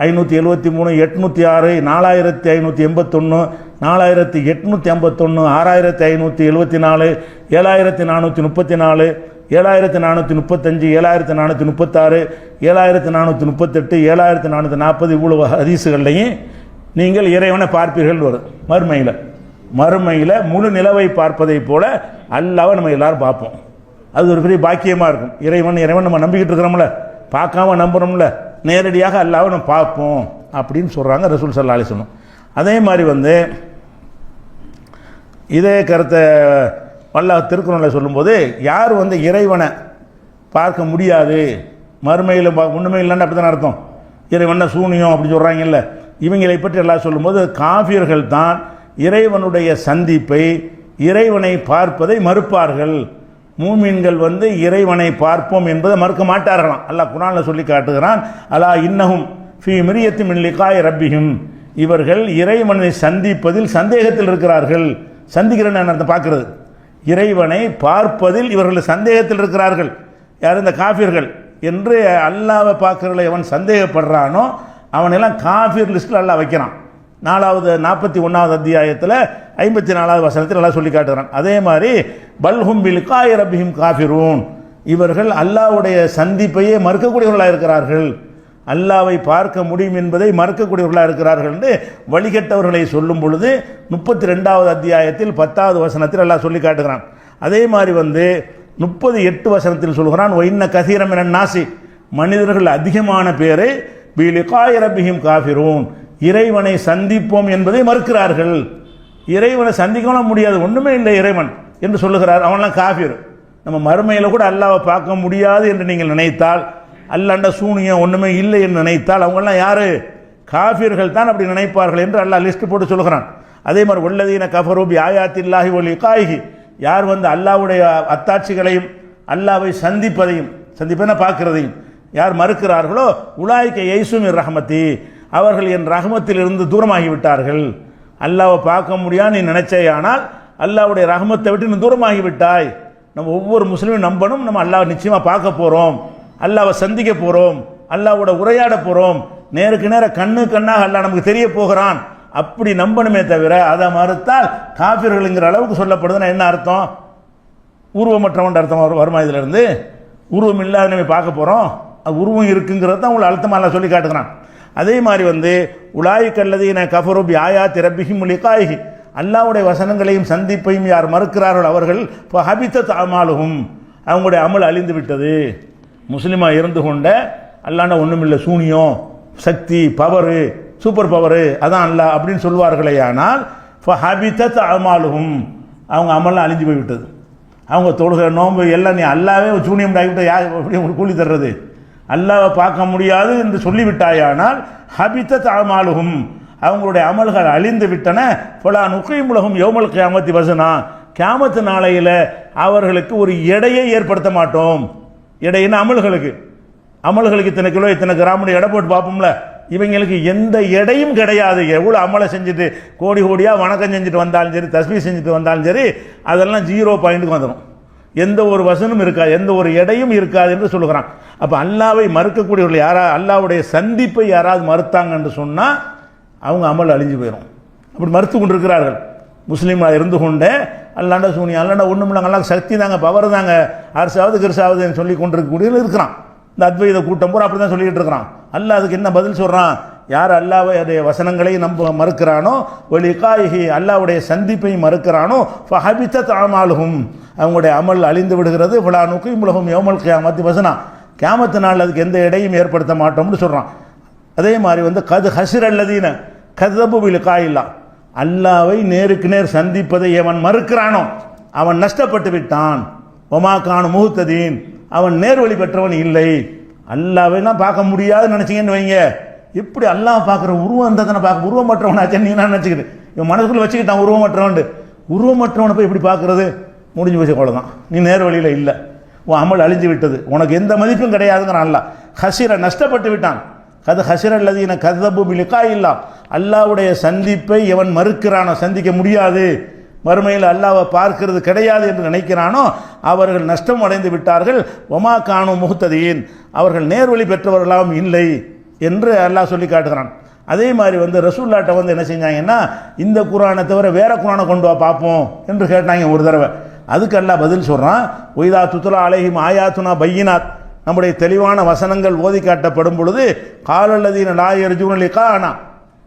573 806 4581 4851 6574 7434 7435 7436 7438 7440 இவ்வளவு ஹதீஸுகள்லையும் நீங்கள் இறைவனை பார்ப்பீர்கள் வரும். மறுமையில் முழு நிலவை பார்ப்பதை போல அல்லாஹ்வை நம்ம எல்லாரும் பார்ப்போம். அது ஒரு பெரிய பாக்கியமாக இருக்கும். இறைவன் நம்ம நம்பிக்கிட்டு இருக்கிறோம்ல, பார்க்காம நம்புகிறோம்ல, நேரடியாக அல்லாஹ்வை நம்ம பார்ப்போம் அப்படின்னு சொல்கிறாங்க ரசூல் ஸல்லல்லாஹு அலைஹி வஸல்லம். அதே மாதிரி இதே கருத்தை அல்லாஹ் திருக்குறளில் சொல்லும்போது யார் இறைவனை பார்க்க முடியாது, மறுமையில் ஒன்றுமே இல்லைன்னு அப்படி தானே அர்த்தம். இறைவனை சூனியம் அப்படி சொல்கிறாங்கல்ல, இவங்களை பற்றி எல்லாம் சொல்லும்போது காஃபியர்கள் தான் இறைவனுடைய சந்திப்பை, இறைவனை பார்ப்பதை மறுப்பார்கள். மூமின்கள் இறைவனை பார்ப்போம் என்பதை மறுக்க மாட்டார்களாம். அல்லாஹ் குர்ஆனில் சொல்லி காட்டுகிறான், அலா இன்னஹும் ஃபீ மிரியத்தி மின் லிகாய் ரப்பிஹிம், இவர்கள் இறைவனை சந்திப்பதில் சந்தேகத்தில் இருக்கிறார்கள். சந்திக்கிறேன்னு அர்த்தம் பார்க்கிறது. இறைவனை பார்ப்பதில் இவர்கள் சந்தேகத்தில் இருக்கிறார்கள். யார்? இந்த காஃபிர்கள் என்று அல்லாஹ்வை பார்க்கறதுல எவன் சந்தேகப்படுறானோ அவனெல்லாம் காஃபிர் லிஸ்ட்டில் அல்லாஹ் வைக்கிறான். 41வது அத்தியாயத்தில் 54வது வசனத்தில் எல்லாம் சொல்லி காட்டுகிறான். அதே மாதிரி பல்ஹும் பிலிகாய் ரப்பிஹிம் காஃபிரூன், இவர்கள் அல்லாஹ்வுடைய சந்திப்பையே மறுக்கக்கூடியவர்களாக இருக்கிறார்கள். அல்லாஹ்வை பார்க்க முடியும் என்பதை மறுக்கக்கூடியவர்களாக இருக்கிறார்கள் என்று வழிகட்டவர்களை சொல்லும் பொழுது 32வது அத்தியாயத்தில் 10வது வசனத்தில் அல்லாஹ் சொல்லி காட்டுகிறான். அதே மாதிரி 38 வசனத்தில் சொல்கிறான், ஒயின்ன கசீரம் என நாசி, மனிதர்கள் அதிகமான பேரை பிலிகாய் ரப்பிஹிம் காஃபிரூன், இறைவனை சந்திப்போம் என்பதை மறுக்கிறார்கள். இறைவனை சந்திக்கவும் முடியாது, ஒன்றுமே இல்லை இறைவன் என்று சொல்லுகிறார். அவன்லாம் காஃபிர். நம்ம மறுமையில் கூட அல்லாஹ்வை பார்க்க முடியாது என்று நீங்கள் நினைத்தால், அல்லாண்ட சூனியம் ஒன்றுமே இல்லை என்று நினைத்தால் அவங்கெல்லாம் யார்? காஃபிர்கள் தான் அப்படி நினைப்பார்கள் என்று அல்லாஹ் லிஸ்ட் போட்டு சொல்கிறான். அதே மாதிரி வல்லதீன கஃபரு பி ஆயாத்தில்லாஹி வ லிகாயிஹி, யார் அல்லாஹ்வுடைய அத்தாட்சிகளையும் அல்லாஹ்வை சந்திப்பதை பார்க்கிறதையும் யார் மறுக்கிறார்களோ உலாய்க்க யைசும் ரஹமதி, அவர்கள் என் ரஹமத்தில் இருந்து தூரமாகிவிட்டார்கள். அல்லாஹ்வை பார்க்க முடியாது நீ நினைச்சேயானால் அல்லாஹ்வுடைய ரஹமத்தை விட்டு நீ தூரமாகிவிட்டாய். நம்ம ஒவ்வொரு முஸ்லீமும் நம்பணும், நம்ம அல்லாஹ் நிச்சயமாக பார்க்க போகிறோம், அல்லாஹ்வை சந்திக்க போகிறோம், அல்லாஹ்வோட உரையாட போகிறோம், நேருக்கு நேர கண்ணாக அல்லாஹ் நமக்கு தெரிய போகிறான், அப்படி நம்பணுமே தவிர அதை மறுத்தால் காஃபிர்களுங்கிற அளவுக்கு சொல்லப்படுதுன்னா என்ன அர்த்தம்? உருவமற்றவன் அர்த்தம் வருமா? இதிலிருந்து உருவம் இல்லாத நம்ம பார்க்க போகிறோம், அது உருவம் இருக்குங்கிறது தான் உங்களை அழுத்தமாக சொல்லி காட்டுகிறான். அதே மாதிரி உலாய்க்கல்லதீன கஃபரு பி ஆயாத்தி ரப்பிஹிம் லிகாயிஹி, அல்லாஹ்வுடைய வசனங்களையும் சந்திப்பையும் யார் மறுக்கிறார்கள் அவர்கள் ஹபித்தத் அமாலுஹும், அவங்களுடைய அமல் அழிந்து விட்டது. முஸ்லீமாக இருந்து கொண்ட அல்லாண்ட ஒன்றும் இல்லை, சூனியம், சக்தி, பவரு, சூப்பர் பவரு அதான் அல்லாஹ் அப்படின்னு சொல்வார்களே, ஆனால் ஹபித்தத் அமாலுஹும், அவங்க அமல்லாம் அழிஞ்சு போய்விட்டது. அவங்க தொழுகிற நோன்பு எல்லாம் நீ அல்லாவே சூனியம் ஆகிவிட்ட, யார் எப்படி உங்களுக்கு கூலி தர்றது? அல்லாஹ்வை பார்க்க முடியாது என்று சொல்லிவிட்டாயானால் ஹபித்தத் அமாலுஹும், அவங்களுடைய அமல்கள் அழிந்து விட்டன. ஃபலா நுகீமுலஹும் யௌமல் கியாமத்தி வஸனா, கியாமத்து நாளையில் அவர்களுக்கு ஒரு எடையை ஏற்படுத்த மாட்டோம். எடையின அமல்களுக்கு இத்தனை கிலோ இத்தனை கிராம் எடை போட்டு பார்ப்போம்ல, இவங்களுக்கு எந்த எடையும் கிடையாது. எவ்வளோ அமலை செஞ்சுட்டு கோடி கோடியாக வணக்கம் செஞ்சுட்டு வந்தாலும் சரி, தஸ்பீஹ் செஞ்சுட்டு வந்தாலும் சரி, அதெல்லாம் 0 பாயிண்ட்டுக்கு வந்துடும். எந்த ஒரு வசனும் இருக்காது, எந்த ஒரு எடையும் இருக்காது என்று சொல்லுகிறான். அப்போ அல்லாஹ்வை மறுக்கக்கூடியவர்கள் யாராவது, அல்லாஹ்வுடைய சந்திப்பை யாராவது மறுத்தாங்க என்று சொன்னால் அவங்க அமல் அழிஞ்சு போயிடும். அப்படி மறுத்து கொண்டிருக்கிறார்கள். முஸ்லீமாக இருந்து கொண்டே அல்லாண்ட சூனியம், அல்லாண்ட ஒன்றும் இல்லை, அல்லாஹ் சக்தி தாங்க, பவர் தாங்க, அரசாவது கிருசாவதுன்னு சொல்லி கொண்டிருக்கக்கூடியவர்கள் இருக்கிறான். இந்த அத்வைத கூட்டம் பூரா அப்படி தான் சொல்லிக்கிட்டு இருக்கிறான். அல்லாஹ் அதுக்கு என்ன பதில் சொல்கிறான்? யார் அல்லாஹ்வுடைய வசனங்களை மறுக்கிறானோ, வலிகாயிஹி, அல்லாஹ்வுடைய சந்திப்பை மறுக்கிறானோ, ஃபஹபித்தத் அமாலுஹும், அவங்களுடைய அமல் அழிந்து விடுகிறது. ஃபலா நுகீமுலஹும் யௌமல் கியாமத்தி வஸனா, கியாமத்து நாள் அதுக்கு எந்த இடையும் ஏற்படுத்த மாட்டோம்னு சொல்கிறான். அதே மாதிரி வந்து கது ஹசிர் அல்லதீன கதபு லிகாயில்லா, அல்லாவை நேருக்கு நேர் சந்திப்பதை எவன் மறுக்கிறானோ அவன் நஷ்டப்பட்டு விட்டான். ஒமா கானு முஹ்ததீன், அவன் நேர்வழி பெற்றவன் இல்லை. அல்லாவைலாம் பார்க்க முடியாதுன்னு நினச்சிங்கன்னு வைங்க, எப்படி அல்லாஹ் பார்க்குற உருவம் இருந்தால் தானே பார்க்க, உருவமற்றவனாச்சே நீ நான் நினச்சிக்கிட்டு இவன் மனசுக்குள்ளே வச்சுக்கிட்டான் உருவமற்றவன். உருவமற்றவனை போய் எப்படி பார்க்குறது, முடிஞ்சு போச்சு, அவ்வளோதான், நீ நேர் வழியில் இல்லை, உன் அமல் அழிஞ்சு விட்டது, உனக்கு எந்த மதிப்பும் கிடையாதுங்கிறான் அல்லாஹ். ஹசிர நஷ்டப்பட்டு விட்டான். கது ஹசிர அல்லதீன கதபு லிகாயில்லா, அல்லாஹ்வுடைய சந்திப்பை எவன் மறுக்கிறானோ, சந்திக்க முடியாது, மறுமையில் அல்லாஹ்வை பார்க்கிறது கிடையாது என்று நினைக்கிறானோ அவர்கள் நஷ்டம் அடைந்து விட்டார்கள். ஒமா கானு முஹ்ததீன், அவர்கள் நேர்வழி பெற்றவர்களாகவும் இல்லை என்று அல்லாஹ் சொல்லி காட்டுகிறான். அதே மாதிரி வந்து ரசூல்லாட்ட வந்து என்ன செஞ்சாங்கன்னா, இந்த குரானை தவிர வேற குரானை கொண்டு வா பார்ப்போம் என்று கேட்டாங்க ஒரு தடவை. அதுக்கு அல்லாஹ் பதில் சொல்கிறான், ஒய்தா துத்லா அலைஹிம் ஆயாத்துனா பையினாத், நம்முடைய தெளிவான வசனங்கள் ஓதி காட்டப்படும் பொழுது காலல்லதீன லா யர்ஜூன லிகாஅனா,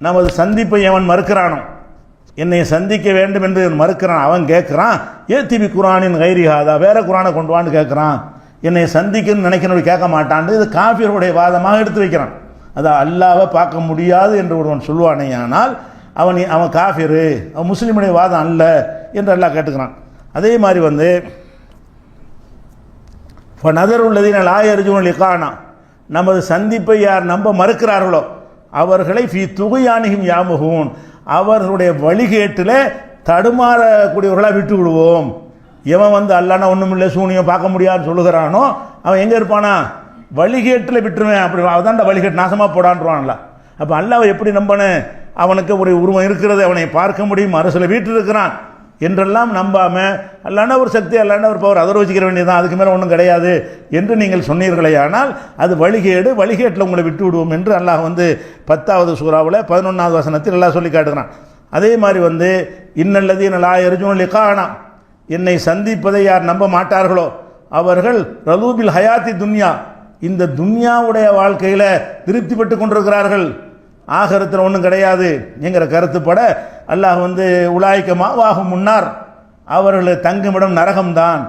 நமது சந்திப்பை எவன் மறுக்கிறானோ, என்னை சந்திக்க வேண்டும் என்று மறுக்கிறான், அவன் கேட்குறான் ஏத்திபி குரானின் கைரிஹாதா, வேற குரானை கொண்டு வான்னு கேட்குறான், என்னை சந்திக்கணும்னு நினைக்கணும் கேட்க மாட்டான். இது காஃபியருடைய வாதமாக எடுத்து வைக்கிறான். அதான் அல்லாவை பார்க்க முடியாது என்று ஒருவன் சொல்லுவானே, ஆனால் அவன் காஃபிரு, அவன் முஸ்லீமுடைய வாதம் அல்ல என்று அல்லாஹ் கேட்டுக்கிறான். அதே மாதிரி வந்து நதருள்ளதீன லா யர்ஜூன லிகாஅனா, நமது சந்திப்பை யார் நம்ப மறுக்கிறார்களோ அவர்களை ஃபீ துகுயானிஹிம் யாமஹூன், அவர்களுடைய வழிகேட்டில் தடுமாறக்கூடியவர்களாக விட்டு விடுவோம். எவன் வந்து அல்லாஹ்னா ஒன்றுமில்லை சூனியம் பார்க்க முடியாதுன்னு சொல்லுகிறானோ அவன் எங்கே இருப்பானா, வழிகேட்டில் விட்டுருவேன், அப்படி அதான்டா வழிகேட்டு நாசமாக போடான்றான்ல. அப்போ அல்லாஹ்வை எப்படி நம்பனு, அவனுக்கு ஒரு உருவம் இருக்கிறது, அவனை பார்க்க முடியும், அரசில் வீட்டில் இருக்கிறான் என்றெல்லாம் நம்பாமல் அல்லாஹ்னா ஒரு சக்தி, அல்லாஹ்னா ஒரு பவர், அதை ரோசிக்கிற வேண்டியதான், அதுக்கு மேலே ஒன்றும் கிடையாது என்று நீங்கள் சொன்னீர்களே, ஆனால் அது வழிகேடு, வழிகேட்டில் உங்களை விட்டு விடுவோம் என்று அல்லாஹ் வந்து 10வது சூராவில் 11வது வசனத்தில் அல்லாஹ் சொல்லி காட்டுகிறான். அதே மாதிரி வந்து இன்னல்லதீன லா யர்ஜூன லிகாஅனா, என்னை சந்திப்பதை யார் நம்ப மாட்டார்களோ அவர்கள் ரலூபில் ஹயாத்தி துன்யா, இந்த துன்யாவுடைய வாழ்க்கையில் திருப்தி பெற்று கொண்டிருக்கிறார்கள், ஆகரத்தில் ஒன்றும் கிடையாது என்கிற கருத்துப்பட அல்லாஹ் வந்து உலாய்க்கமா வாகும் முன்னார், அவர்கள் தங்குமிடம் நரகம்தான்.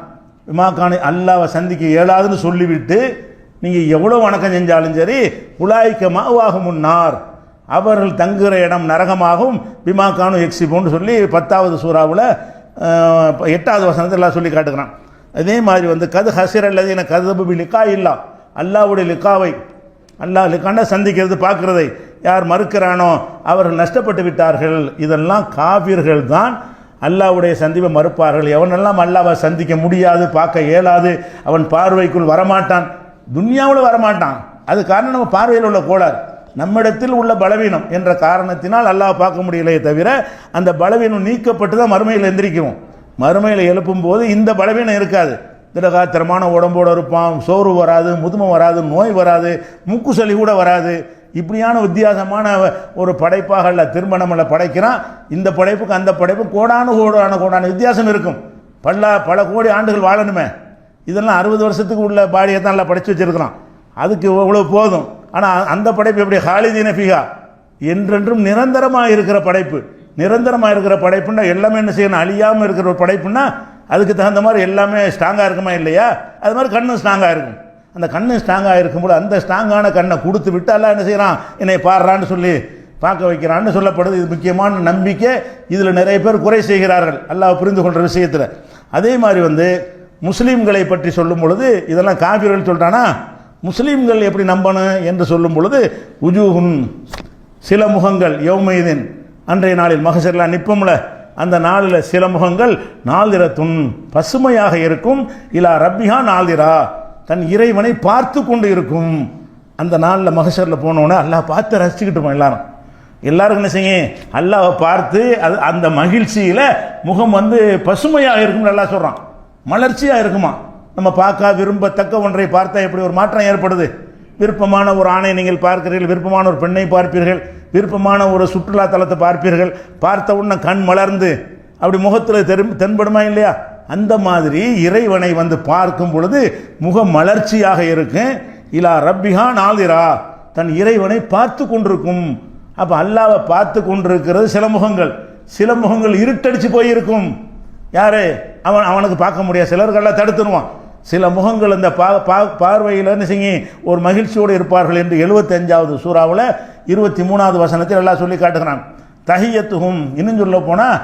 விமாக்கான அல்லாஹ்வை சந்திக்க இயலாதுன்னு சொல்லிவிட்டு நீங்கள் எவ்வளோ வணக்கம் செஞ்சாலும் சரி, உலாய்க்கமா வாகும் முன்னார், அவர்கள் தங்குகிற இடம் நரகமாகும். பிமாக்கானு எக்ஸிபோன்னு சொல்லி 10வது சூறாவில் 8வது வசனத்தில் எல்லாம் சொல்லி காட்டுகிறான். அதே மாதிரி வந்து கது ஹசிர் அல்லதீன கதபு லிகா இல்லா, அல்லாஹ்வுடைய லிகாவை, அல்லாஹ் லிகான சந்திக்கிறது பார்க்கிறதை யார் மறுக்கிறானோ அவர்கள் நஷ்டப்பட்டு விட்டார்கள். இதெல்லாம் காபிர்கள் தான் அல்லாஹ்வுடைய சந்திப்பை மறுப்பார்கள். எவனெல்லாம் அல்லாஹ்வை சந்திக்க முடியாது, பார்க்க இயலாது, அவன் பார்வைக்குள் வரமாட்டான், துன்யாவில் வரமாட்டான், அது காரணம் நம்ம பார்வையில் உள்ள கோளாறு, நம்மிடத்தில் உள்ள பலவீனம் என்ற காரணத்தினால் அல்லாஹ் பார்க்க முடியலையே தவிர அந்த பலவீனம் நீக்கப்பட்டு தான் மறுமையில் எந்திரிக்கும். மறுமையில் எழுப்பும் போது இந்த பலவீனம் இருக்காது, திடகாத்திரமான உடம்போடு இருப்பான், சோறு வராது, முதுமை வராது, நோய் வராது, மூக்கு சளி கூட வராது. இப்படியான வித்தியாசமான ஒரு படைப்பாக அல்ல திரும்ப நம்மளை படைக்கிறான். இந்த படைப்புக்கு அந்த படைப்பும் கோடான வித்தியாசம் இருக்கும். பல கோடி ஆண்டுகள் வாழணுமே, இதெல்லாம் 60 வருஷத்துக்கு உள்ள பாடியை தான் எல்லாம் படைச்சு வச்சிருக்கிறான், அதுக்கு இவ்வளோ போதும். ஆனால் அந்த படைப்பு எப்படி ஹாலிதீன ஃபிஹா, என்றென்றும் நிரந்தரமாக இருக்கிற படைப்பு. நிரந்தரமாக இருக்கிற படைப்புன்னா எல்லாமே என்ன செய்யணும், அழியாமல் இருக்கிற ஒரு படைப்புன்னா அதுக்கு தகுந்த மாதிரி எல்லாமே ஸ்ட்ராங்காக இருக்குமா இல்லையா, அது மாதிரி கண்ணும் ஸ்ட்ராங்காக இருக்கும். அந்த கண்ணு ஸ்ட்ராங்காக இருக்கும்போது அந்த ஸ்ட்ராங்கான கண்ணை கொடுத்து விட்டு எல்லாம் என்ன செய்கிறான், என்னை பாடுறான்னு சொல்லி பார்க்க வைக்கிறான்னு சொல்லப்படுது. இது முக்கியமான நம்பிக்கை. இதில் நிறைய பேர் குறை செய்கிறார்கள் அல்லாஹ் புரிந்து கொள்கிற விஷயத்தில். அதே மாதிரி வந்து முஸ்லீம்களை பற்றி சொல்லும் பொழுது இதெல்லாம் காபிர்கள் சொல்லிட்டானா, முஸ்லீம்கள் எப்படி நம்பணும் என்று சொல்லும் பொழுது உஜூஹுன், சில முகங்கள், யௌமைதீன், அன்றைய நாளில் மஹ்ஷர்ல நிற்போம்ல, அந்த நாளில் சில முகங்கள் நாதிரத்துன், பசுமையாக இருக்கும், இலா ரப்பிஹா நாதிரா, தன் இறைவனை பார்த்து கொண்டு இருக்கும். அந்த நாளில் மஹ்ஷர்ல போனோன்னே அல்லாஹ் பார்த்து ரசிச்சுக்கிட்டுருப்போம். எல்லாருக்கும் என்ன செய்யும், அல்லாஹ்வை பார்த்து அது அந்த மகிழ்ச்சியில் முகம் வந்து பசுமையாக இருக்கும்னு அல்லாஹ் சொல்கிறான், மலர்ச்சியாக இருக்குமா. நம்ம பார்க்க விரும்பத்தக்க ஒன்றை பார்த்தா எப்படி ஒரு மாற்றம் ஏற்படுது. விருப்பமான ஒரு ஆணை நீங்கள் பார்க்கிறீர்கள், விருப்பமான ஒரு பெண்ணை பார்ப்பீர்கள், விருப்பமான ஒரு சுற்றுலா தலத்தை பார்ப்பீர்கள், பார்த்த உடனே கண் மலர்ந்து அப்படி முகத்தில் தென்படுமா இல்லையா, அந்த மாதிரி இறைவனை வந்து பார்க்கும் பொழுது முகம் மலர்ச்சியாக இருக்கும். இலா ரப்பிஹா நாதிரா, தன் இறைவனை பார்த்து கொண்டிருக்கும். அப்போ அல்லாஹ்வை பார்த்து கொண்டிருக்கிறது சில முகங்கள். சில முகங்கள் இருட்டடிச்சு போயிருக்கும். யாரு அவனுக்கு பார்க்க முடியாது, சிலர்களெல்லாம் தடுத்துருவான். சில முகங்கள் இந்த பார்வையில் என்ன செய்யும் ஒரு மகிழ்ச்சியோடு இருப்பார்கள் என்று 75வது சூறாவில் 23வது வசனத்தில் எல்லாம் சொல்லி காட்டுகிறான். தஹியத்துஹும் இன்னும் சொல்ல போனால்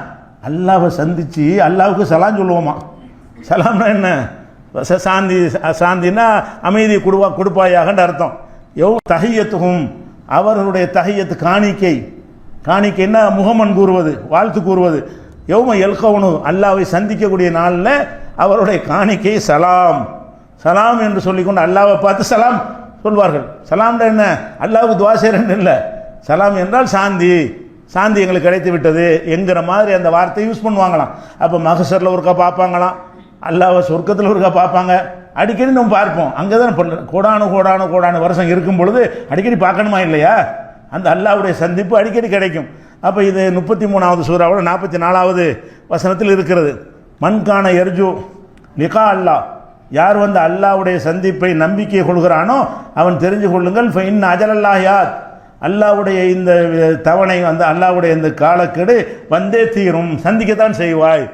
அல்லாஹ்வை சந்தித்து அல்லாஹ்வுக்கு சலாம் சொல்லுவோமா. சலாம்னா என்ன? சாந்தி, சாந்தின்னா அமைதி கொடுப்பாயாகன்ற அர்த்தம். தஹியத்துஹும் அவர்களுடைய தஹியத்து காணிக்கைன்னா முகமன் கூறுவது, வாழ்த்து கூறுவது. யௌம எல்கவுனு அல்லாஹ்வை சந்திக்கக்கூடிய நாளில் அவருடைய காணிக்கை சலாம் என்று சொல்லிக்கொண்டு அல்லாஹ்வை பார்த்து சலாம் சொல்வார்கள். சலாம்னா என்ன? அல்லாஹ்வுக்கு துவா செய்கிறேன்னு இல்லை. சலாம் என்றால் சாந்தி எங்களுக்கு கிடைத்து விட்டது என்கிற மாதிரி அந்த வார்த்தையை யூஸ் பண்ணுவாங்களாம். அப்போ மகசரில் ஒருக்கா பார்ப்பாங்களாம், அல்லாஹ்வை சொர்க்கத்தில் ஒருக்கா பார்ப்பாங்க. அடிக்கடி நம்ம பார்ப்போம். அங்கே தான் கோடானு வருஷம் இருக்கும் பொழுது அடிக்கடி பார்க்கணுமா இல்லையா? அந்த அல்லாஹ்வுடைய சந்திப்பு அடிக்கடி கிடைக்கும். அப்போ இது 33வது சூறாவில் 44வது வசனத்தில் இருக்கிறது. மன்கான எர்ஜு லிகா அல்லாஹ், யார் வந்து அல்லாஹ்வுடைய சந்திப்பை நம்பிக்கை கொள்கிறானோ அவன் தெரிஞ்சு கொள்ளுங்கள் ஃபைன் அஜலல்லாஹியாத், அல்லாஹ்வுடைய இந்த தவணை வந்து அல்லாஹ்வுடைய இந்த காலக்கெடு வந்தே தீரும், சந்திக்கத்தான் செய்வாய்.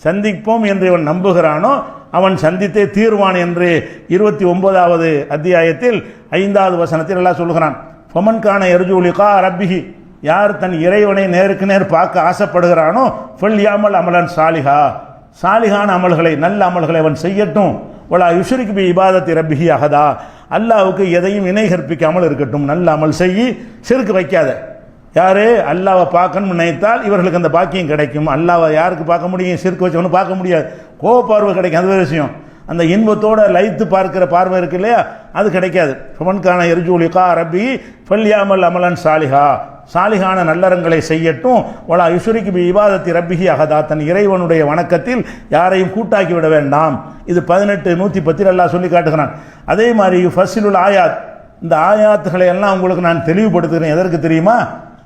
சந்திப்போம் என்று இவன் நம்புகிறானோ அவன் சந்தித்தே தீர்வான் என்று 29வது அத்தியாயத்தில் 5வது வசனத்தில் எல்லாம் சொல்கிறான். ஃபமன்கான எர்ஜு லிகா ரப்பிஹி, யார் தன் இறைவனை நேருக்கு நேர் பார்க்க ஆசைப்படுகிறானோ ஃபல்யாமல் அமலன் சாலிஹான அமல்களை, நல்ல அமல்களை அவன் செய்யட்டும். வலா யுஷ்ரிக் பி இபாதத்தி ரப்பிஹி அஹதா, அல்லாஹ்வுக்கு எதையும் இணை கற்பிக்காமல் இருக்கட்டும். நல்ல அமல் செய்யி ஷிர்க் வைக்காத. யாரு அல்லாஹ்வை பார்க்கணும்னு நினைத்தால் இவர்களுக்கு அந்த பாக்கியம் கிடைக்கும். அல்லாஹ்வை யாருக்கு பார்க்க முடியும்? ஷிர்க் வச்சவனு பார்க்க முடியாது. கோபப்பார்வை கிடைக்கும், அது வேறு விஷயம். அந்த இன்பத்தோடு லைத்து பார்க்கிற பார்வை இருக்கு இல்லையா, அது கிடைக்காது. ஃபமன்கான எர்ஜு லிகா ரப்பி ஃபல்யாமல் அமலன் சாலிஹான நல்லறங்களை செய்யட்டும். வலா யுஷ்ரிக் பி இபாதத்தி ரப்பிஹி அஹதா, தன் இறைவனுடைய வணக்கத்தில் யாரையும் கூட்டாக்கி விட வேண்டாம். இது 18:110 அல்லாஹ் சொல்லி காட்டுகிறான். அதே மாதிரி ஃபஸ்ஸிலுல் ஆயாத், இந்த ஆயாத்துகளை எல்லாம் உங்களுக்கு நான் தெளிவுபடுத்துகிறேன். எதற்கு தெரியுமா?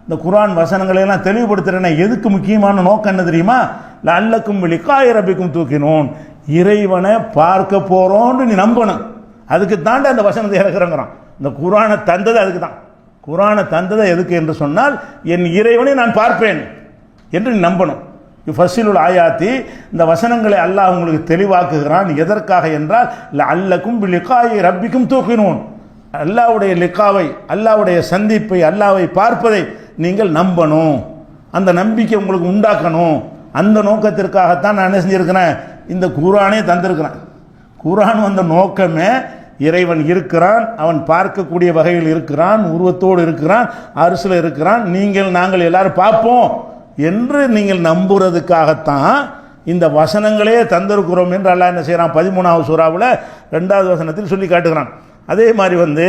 இந்த குர்ஆன் வசனங்களை எல்லாம் தெளிவுபடுத்துகிறேன். எதுக்கு முக்கியமான நோக்கம் என்ன தெரியுமா? லஅல்லக்கும் லிகாஇ ரப்பிக்கும் தூக்கினோன், இறைவனை பார்க்க போறோன்னு நீ நம்பணும். அதுக்கு தாண்டி அந்த வசனத்தை இறக்குறங்கிறான். இந்த குர்ஆனை தந்தது அதுக்கு தான். குர்ஆனை தந்ததை எதுக்கு என்று சொன்னால் என் இறைவனை நான் பார்ப்பேன் என்று நீ நம்பணும். ஃபஸ்ஸிலுல் ஆயாத்தி, இந்த வசனங்களை அல்லாஹ் உங்களுக்கு தெளிவாக்குகிறான். எதற்காக என்றால் லஅல்லக்கும் பிலிகாஇ ரப்பிக்கும் தூக்கினோன், அல்லாஹ்வுடைய லிகாவை, அல்லாஹ்வுடைய சந்திப்பை, அல்லாஹ்வை பார்ப்பதை நீங்கள் நம்பணும். அந்த நம்பிக்கை உங்களுக்கு உண்டாக்கணும். அந்த நோக்கத்திற்காகத்தான் நான் என்ன செஞ்சிருக்கிறேன்? இந்த குர்ஆனே தந்திருக்கிறேன். குர்ஆன் வந்த நோக்கமே இறைவன் இருக்கிறான், அவன் பார்க்கக்கூடிய வகையில் இருக்கிறான், உருவத்தோடு இருக்கிறான், அரிசில் இருக்கிறான், நாங்கள் எல்லாரும் பார்ப்போம் என்று நீங்கள் நம்புறதுக்காகத்தான் இந்த வசனங்களே தந்திருக்கிறோம் என்று அல்லாஹ் என்ன செய்கிறான்? 13வது சூறாவில் 2வது வசனத்தில் சொல்லி காட்டுகிறான். அதே மாதிரி வந்து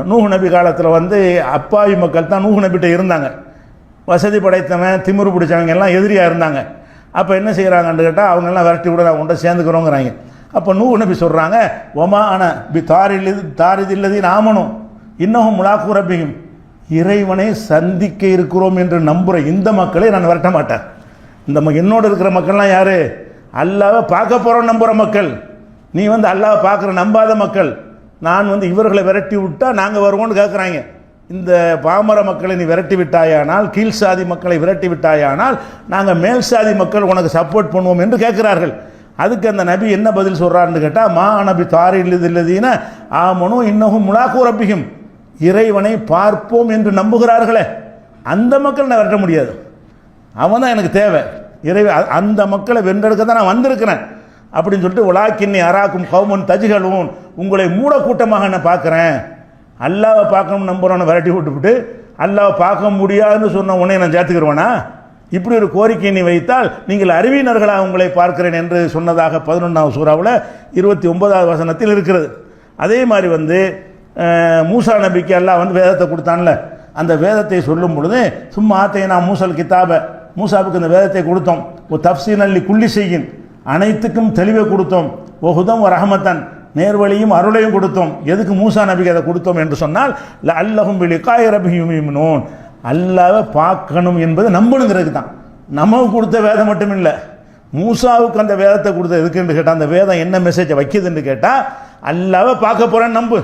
நூஹ் நபி காலத்தில் வந்து அப்பாவி மக்கள் தான் நூஹ் நபிட்ட இருந்தாங்க. வசதி படைத்தவன், திமிரு பிடிச்சவங்க எல்லாம் எதிரியாக இருந்தாங்க. அப்போ என்ன செய்கிறாங்கன்னு கேட்டால் அவங்கெல்லாம் விரட்டி விட உன்ட்ட சேர்ந்துக்கிறோங்கிறாங்க. அப்போ நூஹ் நபி சொல்கிறாங்க, ஒமா அன பி தாரிதில்லதி நாமனும் இன்னமும் முலாக்கு ரப்பியும், இறைவனை சந்திக்க இருக்கிறோம் என்று நம்புகிற இந்த மக்களை நான் விரட்ட மாட்டேன். இந்த என்னோடு இருக்கிற மக்கள்லாம் யார்? அல்லாஹ்வை பார்க்க போகிறோம் நம்புகிற மக்கள். நீ வந்து அல்லாஹ்வை பார்க்குற நம்பாத மக்கள். நான் வந்து இவர்களை விரட்டி விட்டால் நாங்கள் வருவோம்னு கேட்குறாங்க. இந்த பாமர மக்களை நீ விரட்டி விட்டாயானால், கீழ் சாதி மக்களை விரட்டி விட்டாயானால் நாங்கள் மேல் சாதி மக்கள் உனக்கு சப்போர்ட் பண்ணுவோம் என்று கேட்கிறார்கள். அதுக்கு அந்த நபி என்ன பதில் சொல்கிறாருன்னு கேட்டால், மா நபி தாரில்லதீன ஆமனும் இன்னமும் முலாக்கு ரப்பியும், இறைவனை பார்ப்போம் என்று நம்புகிறார்களே அந்த மக்கள் நான் விரட்ட முடியாது. அவன் தான் எனக்கு தேவை. அந்த மக்களை வென்றெடுக்க தான் நான் வந்திருக்கிறேன் அப்படின்னு சொல்லிட்டு, உலாக்கின்னி அராக்கும் கௌமன் தஜிகளும், உங்களை மூட கூட்டமாக நான் பார்க்குறேன். அல்லாவை பார்க்கணும்னு நம்புகிறவனை விரட்டி விட்டுவிட்டு அல்லாவை பார்க்க முடியாதுன்னு சொன்ன உடனே நான் சேர்த்துக்கிறவனா? இப்படி ஒரு கோரிக்கை நீ வைத்தால் நீங்கள் அறிவினர்களாக உங்களை பார்க்கிறேன் என்று சொன்னதாக 11வது சூறாவில் 29வது வசனத்தில் இருக்கிறது. அதே மாதிரி வந்து மூசா நபிக்கு அல்லாஹ் வந்து வேதத்தை கொடுத்தான்ல, அந்த வேதத்தை சொல்லும் பொழுது சும்மா ஆத்தைனா மூசல் கிதாப, மூசாவுக்கு இந்த வேதத்தை கொடுத்தோம். ஓ தப்சீன் அல்லி குள்ளி செய்யின், அனைத்துக்கும் தெளிவை கொடுத்தோம். ஓ ஹுதம் ஒரு ரஹமத்தன், நேர்வழியும் அருளையும் கொடுத்தோம். எதுக்கு மூசா நபிக்கு அதை கொடுத்தோம் என்று சொன்னால் அல்லஹும் பிலிகாய் ரப்பிஹிம் யுமினூன், அல்லாஹ்வை பார்க்கணும் என்பது நம்பணுங்கிறதுக்கு தான். நமக்கு கொடுத்த வேதம் மட்டும் இல்லை, மூசாவுக்கு அந்த வேதத்தை கொடுத்த எதுக்குன்னு கேட்டால், அந்த வேதம் என்ன மெசேஜை வைக்கிதுன்னு கேட்டால் அல்லாஹ்வை பார்க்க போகிறேன்னு நம்பு.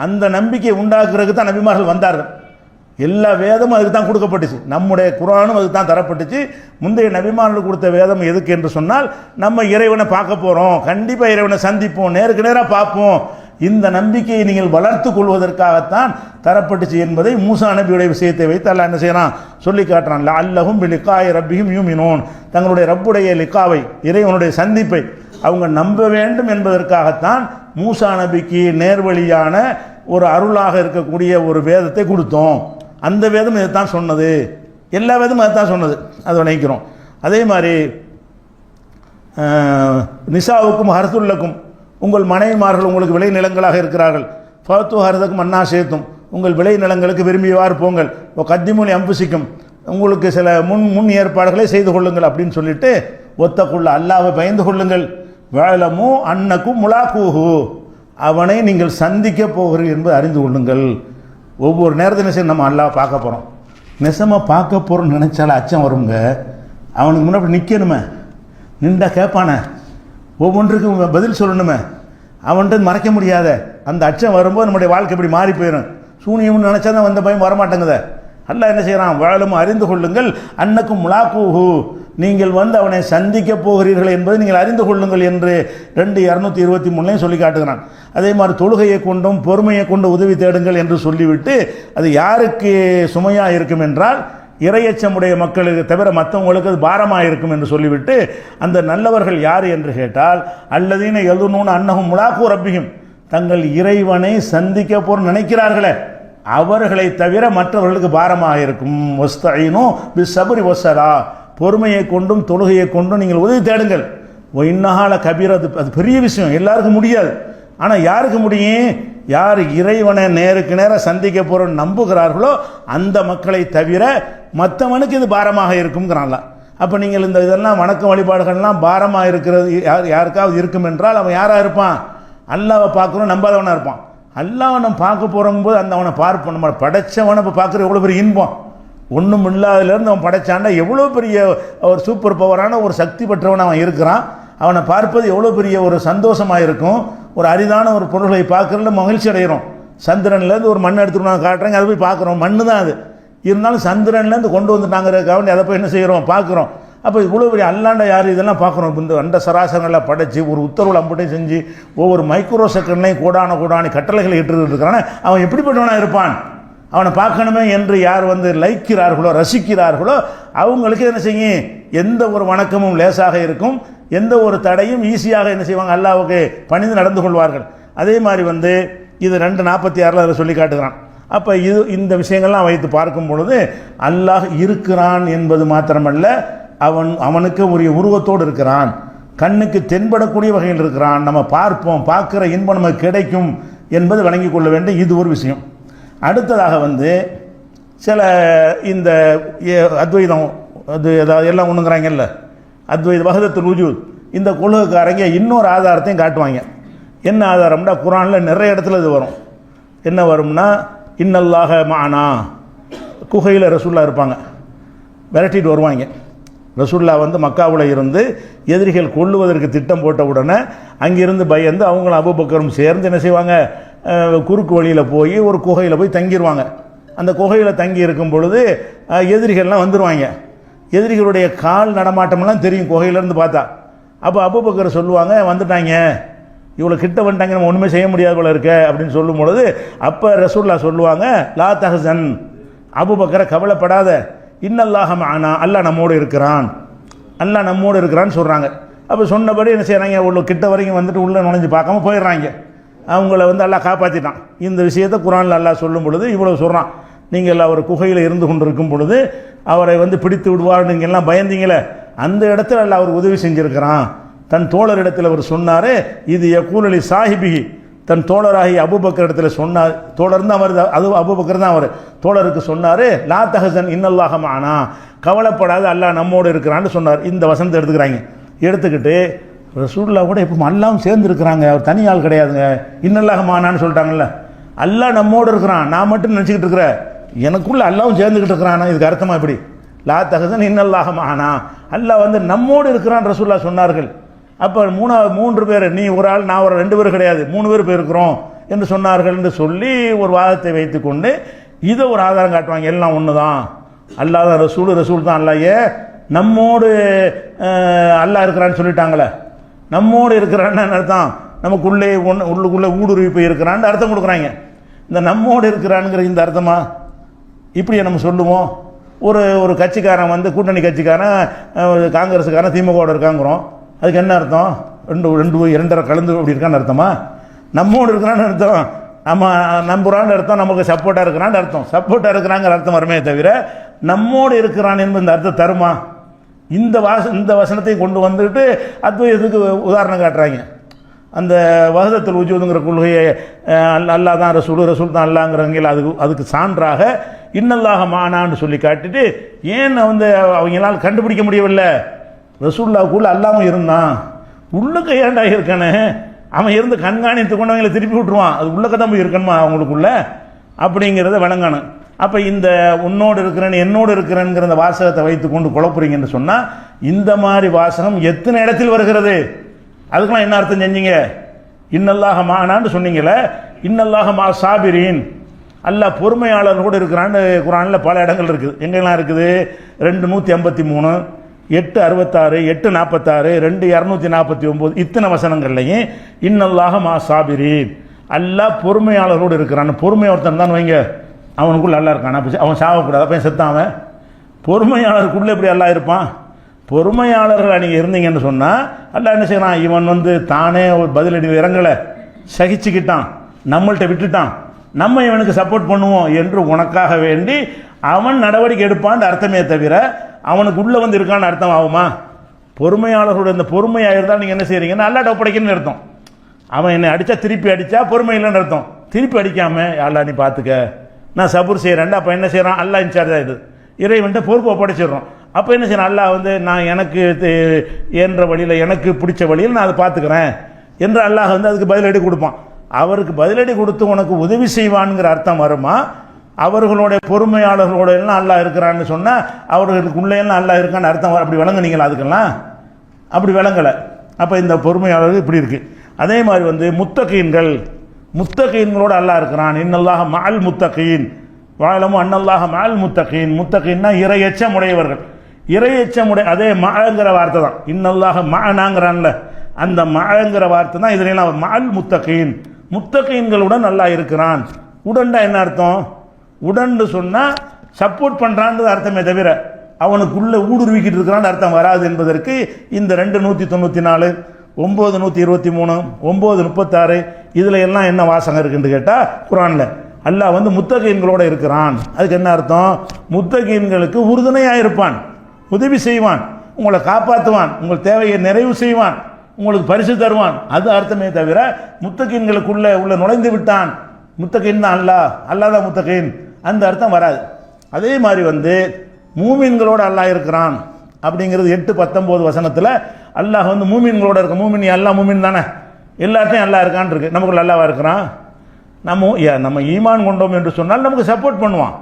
அந்த நம்பிக்கை உண்டாக்குறதுக்கு தான் நபிமார்கள் வந்தார்கள். எல்லா வேதமும் அதுக்கு தான் கொடுக்கப்பட்டுச்சு. நம்முடைய குர்ஆனும் அதுக்கு தான் தரப்பட்டுச்சு. முந்தைய நபிமார்களுக்கு கொடுத்த வேதம் எதுக்கு என்று சொன்னால், நம்ம இறைவனை பார்க்க போகிறோம், கண்டிப்பாக இறைவனை சந்திப்போம், நேருக்கு நேராக பார்ப்போம், இந்த நம்பிக்கையை நீங்கள் வளர்த்து கொள்வதற்காகத்தான் தரப்பட்டுச்சு என்பதை மூசா நபியுடைய விஷயத்தை வைத்து அல்லாஹ் என்ன செய்யறான், சொல்லி காட்டுறான். லஅல்லஹும் பிலிகாஇ ரப்பிஹிம் யூமினூன், தங்களுடைய ரப்புடைய லிகாவை, இறைவனுடைய சந்திப்பை அவங்க நம்ப வேண்டும் என்பதற்காகத்தான் மூசா நபிக்கு நேர்வழியான ஒரு அருளாக இருக்கக்கூடிய ஒரு வேதத்தை கொடுத்தோம். அந்த வேதம் இதைத்தான் சொன்னது, எல்லா வேதமும் அதைத்தான் சொன்னது, அதை நினைக்கிறோம். அதே மாதிரி நிசாவுக்கும் ஹர்துல்லக்கும், உங்கள் மனைவிமார்கள் உங்களுக்கு விளை நிலங்களாக இருக்கிறார்கள். ஃபத்து ஹர்தக்கும் அன்னா சேத்தும், உங்கள் விளை நிலங்களுக்கு விரும்பியவாறு போங்கள். கத்திமொழி அம்புசிக்கும், உங்களுக்கு சில முன் ஏற்பாடுகளை செய்து கொள்ளுங்கள் அப்படின்னு சொல்லிட்டு, ஒத்தக்குள்ள அல்லாஹ்வை பயந்து கொள்ளுங்கள். வேலமு அன்னக்கும் முலாக்கூஹு, அவனை நீங்கள் சந்திக்க போகிறீர்கள் என்பதை அறிந்து கொள்ளுங்கள். ஒவ்வொரு நேரத்தில் நம்ம அல்லாஹ் பார்க்க போகிறோம், நெசமாக பார்க்க போகிறோம்னு நினச்சால அச்சம் வருங்க. அவனுக்கு முன்னாடி நிற்கணுமே, நின்றா கேட்பானே, ஒவ்வொன்றுக்கும் பதில் சொல்லணுமே, அவன்கிட்ட மறைக்க முடியாத அந்த அச்சம் வரும்போது நம்முடைய வாழ்க்கை இப்படி மாறி போயிடும். சூனியம்னு நினச்சா தான் வந்த பயம் வரமாட்டேங்குத. அல்லாஹ் என்ன செய்கிறான், வாழும் அறிந்து கொள்ளுங்கள், அன்னக்கும் முலாக்கூஹு, நீங்கள் வந்து அவனை சந்திக்க போகிறீர்கள் என்பதை நீங்கள் அறிந்து கொள்ளுங்கள் என்று 2:223 சொல்லி காட்டுகிறான். அதே மாதிரி தொழுகையை கொண்டும் பொறுமையை கொண்டு உதவி தேடுங்கள் என்று சொல்லிவிட்டு, அது யாருக்கு சுமையாக இருக்கும் என்றால் இறையச்சமுடைய மக்களுக்கு தவிர மற்றவங்களுக்கு அது பாரமாக இருக்கும் என்று சொல்லிவிட்டு, அந்த நல்லவர்கள் யார் என்று கேட்டால், அல்லதீன யதுனூன அன்னஹும் முலாக்கூ ரப்பிஹிம், தங்கள் இறைவனை சந்திக்க போற நினைக்கிறார்களே அவர்களை தவிர மற்றவர்களுக்கு பாரமாக இருக்கும். வஸ்தஈனு பிஸ்ஸப்ரி வஸ்ஸலா, பொறுமையை கொண்டும் தொழுகையை கொண்டும் நீங்கள் உதவி தேடுங்கள். இன்னஹால கபீர், அது பெரிய விஷயம், எல்லாருக்கும் முடியாது. ஆனால் யாருக்கு முடியும், யார் இறைவனை நேருக்கு நேராக சந்திக்க போகிற நம்புகிறார்களோ அந்த மக்களை தவிர மற்றவனுக்கு இது பாரமாக இருக்குங்கிறான்ல. அப்போ நீங்கள் இந்த இதெல்லாம் வணக்க வழிபாடுகள்லாம் பாரமாக இருக்கிறது யாருக்காவது இருக்கும் என்றால் அவன் யாராக இருப்பான், அல்லாஹ்வை பார்க்குறோம் நம்பாதவனாக இருப்பான். அல்லாஹ்வை நம்ம பார்க்க போகிறோம்போது அந்த அவனை பார்ப்போம், நம்ம படைச்சவனை இப்போ பார்க்குற எவ்வளோ பெரிய இன்பம், ஒன்றும் இல்லாததுலேருந்து அவன் படைச்சாண்டா எவ்வளோ பெரிய ஒரு சூப்பர் பவரான ஒரு சக்தி பெற்றவன் அவன் இருக்கிறான். அவனை பார்ப்பது எவ்வளோ பெரிய ஒரு சந்தோஷமாக இருக்கும். ஒரு அரிதான ஒரு பொருளை பார்க்குறதுல மகிழ்ச்சி அடைகிறோம். சந்திரன்லேருந்து ஒரு மண் எடுத்துகிட்டு நான் காட்டுறேங்க, அதை போய் பார்க்குறோம், மண்ணு தான் அது, இருந்தாலும் சந்திரன்லேருந்து கொண்டு வந்துட்டாங்கிறதுக்காக அதை போய் என்ன செய்கிறோம், பார்க்குறோம். அப்போ இவ்வளோ பெரிய அல்லாண்ட யார் இதெல்லாம் பார்க்குறோம். இந்த அண்ட சராசரங்கள்லாம் படைச்சி ஒரு உத்தரவு அம்பட்டையும் செஞ்சு ஒவ்வொரு மைக்ரோ செகண்ட்லையும் கூடான கட்டளைகளை இட்டுக்கிட்டு இருக்கிறானே அவன் எப்படிப்பட்டவனாக இருப்பான். அவனை பார்க்கணுமே என்று யார் வந்து லைக்கிறார்களோ ரசிக்கிறார்களோ அவங்களுக்கு என்ன செய்யும், எந்த ஒரு வணக்கமும் லேசாக இருக்கும், எந்த ஒரு தடையும் ஈஸியாக என்ன செய்வாங்க, அல்லாஹ்வுக்கு பணிந்து நடந்து கொள்வார்கள். அதே மாதிரி வந்து இது 2:46 அதில் சொல்லி காட்டுகிறான். அப்போ இந்த விஷயங்கள்லாம் வைத்து பார்க்கும் பொழுது அல்லாஹ் இருக்கிறான் என்பது மாத்திரமல்ல, அவனுக்கு உரிய உருவத்தோடு இருக்கிறான், கண்ணுக்கு தென்படக்கூடிய வகையில் இருக்கிறான், நம்ம பார்ப்போம், பார்க்குற இன்பம் நமக்கு கிடைக்கும் என்பது வழங்கி கொள்ள வேண்டும். இது ஒரு விஷயம். அடுத்ததாக வந்து சில இந்த அத்வைதம் அது ஏதாவது எல்லாம் ஒன்றுங்கிறாங்கல்ல, அத்வைத வஹதத்துல் வஜூத், இந்த கொள்கைக்காரங்க இன்னொரு ஆதாரத்தையும் காட்டுவாங்க. என்ன ஆதாரம்னா, குர்ஆனில் நிறைய இடத்துல இது வரும். என்ன வரும்னா, இன்னல்லாஹ மஅனா, குகையில் ரசூல்லா இருப்பாங்க, விரட்டிட்டு வருவாங்க. ரசூல்லா வந்து மக்காவில் இருந்து எதிரிகள் கொள்ளுவதற்கு திட்டம் போட்ட உடனே அங்கிருந்து பயந்து அவங்களும் அபூபக்கரும் சேர்ந்து என்ன செய்வாங்க, குறுக்கு வழியில் போய் ஒரு குகையில் போய் தங்கிடுவாங்க. அந்த குகையில் தங்கி இருக்கும் பொழுது எதிரிகள்லாம் வந்துடுவாங்க. எதிரிகளுடைய கால் நடமாட்டமெல்லாம் தெரியும் குகையிலேருந்து பார்த்தா. அப்போ அபூபக்கர் சொல்லுவாங்க, வந்துட்டாங்க, இவ்வளோ கிட்ட வந்துட்டாங்க, நம்ம ஒன்றுமே செய்ய முடியாத போல இருக்க அப்படின்னு சொல்லும் பொழுது அப்போ ரசூல்லா சொல்லுவாங்க, லா தஹ்சன், அபூபக்கரை கவலைப்படாத, இன்னல்லாஹ மஅனா, அல்லாஹ் நம்மோடு இருக்கிறான், அல்லாஹ் நம்மோடு இருக்கிறான்னு சொல்கிறாங்க. அப்போ சொன்னபடி என்ன செய்கிறாங்க, உள்ள கிட்ட வரைக்கும் வந்துட்டு உள்ளே நுழைஞ்சு பார்க்காம போயிடுறாங்க. அவங்கள வந்து அல்லாஹ் காப்பாற்றிட்டான். இந்த விஷயத்தை குர்ஆனில் அல்லாஹ் சொல்லும் பொழுது இவ்வளோ சொல்கிறான், நீங்கள் அவர் குகையில் இருந்து கொண்டிருக்கும் பொழுது அவரை வந்து பிடித்து விடுவார், நீங்கள் எல்லாம் பயந்தீங்களே, அந்த இடத்துல அல்லாஹ் அவர் உதவி செஞ்சுருக்கிறான். தன் தோழரிடத்தில் அவர் சொன்னார், இது யகூலி சாஹிபிஹி, தன் தோழராகி அபூபக்கர் இடத்துல சொன்னார், தோழர் தான் அவர், அது அபூபக்கர் தான் அவர், தோழருக்கு சொன்னார், லா தஹ்சன் இன்னல்லாஹ மஅனா, கவலைப்படாத அல்லாஹ் நம்மோடு இருக்கிறான்னு சொன்னார். இந்த வசனத்தை எடுத்துக்கிறாங்க. எடுத்துக்கிட்டு ரசூலுல்லாஹ் கூட இப்போ அல்லாஹ்வும் சேர்ந்து இருக்கிறாங்க, அவர் தனி ஆள் கிடையாதுங்க, இன்னல்லாஹ மஅனான்னு சொல்லிட்டாங்கல்ல, அல்லாஹ் நம்மோடு இருக்கிறான், நான் மட்டும் நினச்சிக்கிட்டு இருக்கிறேன், எனக்குள்ள அல்லாஹ்வும் சேர்ந்துக்கிட்டு இருக்கிறானா, இதுக்கு அர்த்தமா இப்படி, லா தஹ்சன் இன்னல்லாஹ மஅனா, அல்லாஹ் வந்து நம்மோடு இருக்கிறான் ரசூலுல்லாஹ் சொன்னார்கள். அப்போ 3 பேர், நீ ஒரு ஆள், நான் ஒரு 2 பேர் கிடையாது, 3 பேர் போயிருக்கிறோம் என்று சொன்னார்கள் என்று சொல்லி ஒரு வாதத்தை வைத்துக்கொண்டு இதை ஒரு ஆதாரம் காட்டுவாங்க. எல்லாம் ஒன்று தான், அல்லாஹ் தான் ரசூல், ரசூல் தான் அல்லாஹ். நம்மோடு அல்லாஹ் இருக்கிறான்னு சொல்லிட்டாங்களே, நம்மோடு இருக்கிறான்னு அர்த்தம் நமக்குள்ளே உள்ளுக்குள்ளே ஊடுருவி போய் இருக்கிறான்னு அர்த்தம் கொடுக்குறாங்க. இந்த நம்மோடு இருக்கிறானுங்கிற இந்த அர்த்தமா இப்படியே நம்ம சொல்லுவோம்? ஒரு கட்சிக்காரன் வந்து கூட்டணி கட்சிக்காரன் காங்கிரஸுக்காரன் திமுகவோட இருக்காங்கிறோம், அதுக்கு என்ன அர்த்தம்? இரண்டரை கலந்து அப்படி இருக்கான்னு அர்த்தமா? நம்மோடு இருக்கிறான்னு அர்த்தம், நம்ம நம்புறான்னு அர்த்தம், நமக்கு சப்போர்ட்டாக இருக்கிறான்னு அர்த்தம். சப்போர்ட்டாக இருக்கிறாங்கிற அர்த்தம் வருமே தவிர நம்மோடு இருக்கிறான் என்பது இந்த அர்த்தம் தருமா? இந்த வசனத்தை கொண்டு வந்துட்டு அத்வைதத்துக்கு உதாரணம் காட்டுறாங்க. அந்த வஹதத்துல் வஜூதுங்கிற கொள்கையை அல்லாஹ் தான் ரசூல், ரசூல் தான் அல்லாங்கிறவங்க அதுக்கு சான்றாக இன்னல்லாஹ மானான்னு சொல்லி காட்டிட்டு, ஏன் வந்து அவங்களால் கண்டுபிடிக்க முடியவில்லை? ரசூலுல்லாஹ்வுக்குள்ள அல்லாவும் இருந்தான், உள்ளுக்க ஏண்டா இருக்கானே, அவன் இருந்து கண்காணித்து கொண்டு அவங்களை திருப்பி விட்டுருவான், அது உள்ளக்க தான் போய் இருக்கணுமா அவங்களுக்குள்ள அப்படிங்கிறத விளங்கணும். அப்போ இந்த உன்னோடு இருக்கிறேன் என்னோடு இருக்கிறேங்கிற அந்த வாசகத்தை வைத்து கொண்டு குழப்புறீங்கன்னு சொன்னால், இந்த மாதிரி வாசகம் எத்தனை இடத்தில் வருகிறது? அதுக்கெல்லாம் என்ன அர்த்தம் செஞ்சீங்க? இன்னல்லாஹ மானான்னு சொன்னீங்களே, இன்னல்லாஹ மா சாபிரீன், அல்லாஹ் பொறுமையாளர்களோடு இருக்கிறான்னு குர்ஆனில் பல இடங்கள் இருக்குது. எங்கெல்லாம் இருக்குது? 253, 866, 846, 2249 இத்தனை வசனங்கள்லையும் இன்னல்லாஹ மா சாபிரீன், அல்லாஹ் பொறுமையாளர்களோடு இருக்கிறான்னு. பொறுமை ஒருத்தன் தான் வைங்க, அவனுக்குள்ள அல்லாஹ் இருக்கான், அப்போ அவன் சாவக்கூடாது, அப்போ செத்தான். பொறுமையாளருக்குள்ளே எப்படி அல்லாஹ் இருப்பான்? பொறுமையாளர்கள் நீங்கள் இருந்தீங்கன்னு சொன்னால் அல்லாஹ் என்ன செய்யறான்? இவன் வந்து தானே ஒரு பதிலடி இறங்கலை, சகிச்சுக்கிட்டான், நம்மள்கிட்ட விட்டுட்டான், நம்ம இவனுக்கு சப்போர்ட் பண்ணுவோம் என்று உனக்காக வேண்டி அவன் நடவடிக்கை எடுப்பான்னு அர்த்தமே தவிர அவனுக்கு உள்ளே வந்து இருக்கான்னு அர்த்தம் ஆகுமா? பொறுமையாளர்களோட இந்த பொறுமையாக இருந்தால் நீங்கள் என்ன செய்கிறீங்கன்னா அல்லாஹ்ட்ட ஒப்படைக்கணும்னு அர்த்தம். அவன் என்னை அடித்தா திருப்பி அடித்தா பொறுமை இல்லைன்னு அர்த்தம். திருப்பி அடிக்காமல் அல்லாஹ் நீ பார்த்துக்க, நான் சபூர் செய்கிறேன், அப்போ என்ன செய்கிறான்? அல்லாஹ் இன்சார்ஜ் ஆகிடுது, இறைவன்ட்ட பொறுப்பை ஒப்படைச்சிடுறோம். அப்போ என்ன செய்யணும்? அல்லாஹ் வந்து நான் எனக்கு என்ற வழியில், எனக்கு பிடிச்ச வழியில் நான் அதை பார்த்துக்கிறேன் என்று அல்லாஹ் வந்து அதுக்கு பதிலடி கொடுப்பான். அவருக்கு பதிலடி கொடுத்து உனக்கு உதவி செய்வான்ங்கிற அர்த்தம் வருமா? அவர்களுடைய பொறுமையாளர்களோட எல்லாம் அல்லாஹ் இருக்கிறான்னு சொன்னால் அவர்களுக்கு உள்ளே எல்லாம் அல்லாஹ் இருக்கான்னு அர்த்தம் வர. அப்படி விளங்குனீங்களா? அதுக்கெல்லாம் அப்படி விளங்கலை. அப்போ இந்த பொறுமையாளர்கள் இப்படி இருக்குது. அதே மாதிரி வந்து முத்தகீன்களோடு அல்லாஹ் இருக்கிறான். இன்னல்லாஹ மஅல் முத்தகீன் வாழமும் அன்னல்லாஹ மஅல் முத்தகீன். முத்தகீன்னா இறையச்சம் உடையவர்கள், இறையச்சம் உடைய, அதே மஅங்கிற வார்த்தை தான். இன்னல்லாஹ மஅனாங்கிறான்ல, அந்த மஅங்கிற வார்த்தை தான் இதுலாம் மஅல் முத்தகீன். முத்தகீன்களுடன் அல்லாஹ் இருக்கிறான். உடன்டா என்ன அர்த்தம்? உடன்னு சொன்னால் சப்போர்ட் பண்ணுறான்னு அர்த்தமே தவிர அவனுக்குள்ளே ஊடுருவிக்கிட்டு இருக்கிறான்னு அர்த்தம் வராது என்பதற்கு இந்த 294, 923, 936 இதில் எல்லாம் என்ன வாசகம் இருக்குன்னு கேட்டால் குர்ஆனில் அல்லாஹ் வந்து முத்தகீன்களோடு இருக்கிறான். அதுக்கு என்ன அர்த்தம்? முத்தகீன்களுக்கு உறுதுணையாக இருப்பான், உதவி செய்வான், உங்களை காப்பாற்றுவான், உங்கள் தேவையை நிறைவு செய்வான், உங்களுக்கு பரிசு தருவான், அது அர்த்தமே தவிர முத்தகீன்களுக்குள்ளே நுழைந்து விட்டான், முத்தகீன் தான் அல்லாஹ் தான் முத்தகீன், அந்த அர்த்தம் வராது. அதே மாதிரி வந்து மூமின்களோடு அல்லாஹ் இருக்கிறான் அப்படிங்கிறது 8-19 வசனத்தில் அல்லாஹ் வந்து மூமின்களோட இருக்க. மூமின் அல்லாஹ் மூமின் தானே, எல்லாத்தையும் அல்லாஹ் இருக்கான் இருக்கு. நமக்குள்ள அல்லாஹ் இருக்கிறான். நம்ம ஈமான் கொண்டோம் என்று சொன்னால் நமக்கு சப்போர்ட் பண்ணுவான்,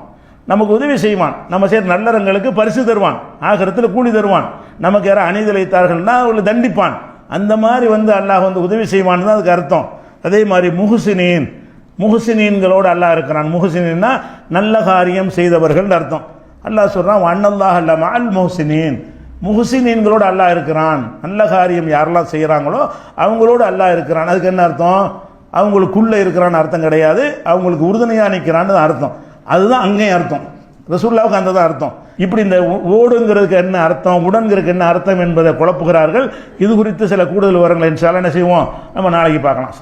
நமக்கு உதவி செய்வான், நம்ம செய்கிற நல்லறங்களுக்கு பரிசு தருவான், ஆகிரத்தில் கூலி தருவான், நமக்கு யாரும் அநீதிழைத்தார்கள்னா அவர்களை தண்டிப்பான். அந்த மாதிரி வந்து அல்லாஹ் வந்து உதவி செய்வான்னு தான் அதுக்கு அர்த்தம். அதே மாதிரி முஹ்சினீன்களோடு அல்லாஹ் இருக்கிறான். முஹ்சினீன்னா நல்ல காரியம் செய்தவர்கள் அர்த்தம். அல்லாஹ் சொல்கிறான் அன்னல்லாஹ மஅல் முஹ்சினீன், முஹ்சினீன்களோடு அல்லாஹ் இருக்கிறான். நல்ல காரியம் யாரெல்லாம் செய்கிறாங்களோ அவங்களோடு அல்லாஹ் இருக்கிறான். அதுக்கு என்ன அர்த்தம்? அவங்களுக்குள்ளே இருக்கிறான்னு அர்த்தம் கிடையாது, அவங்களுக்கு உறுதுணையாக நிற்கிறான்னு அர்த்தம். அதுதான் அங்கேயும் அர்த்தம். ரசூலுல்லாஹ்வுக்கு அந்த தான் அர்த்தம். இப்படி இந்த ஓடுங்கிறதுக்கு என்ன அர்த்தம், உடன்கிறதுக்கு என்ன அர்த்தம் என்பதை குழப்புகிறார்கள். இது குறித்து சில கூடுதல் விவரங்களை இன்ஷா அல்லாஹ் என்ன செய்வோம், நம்ம நாளைக்கு பார்க்கலாம்.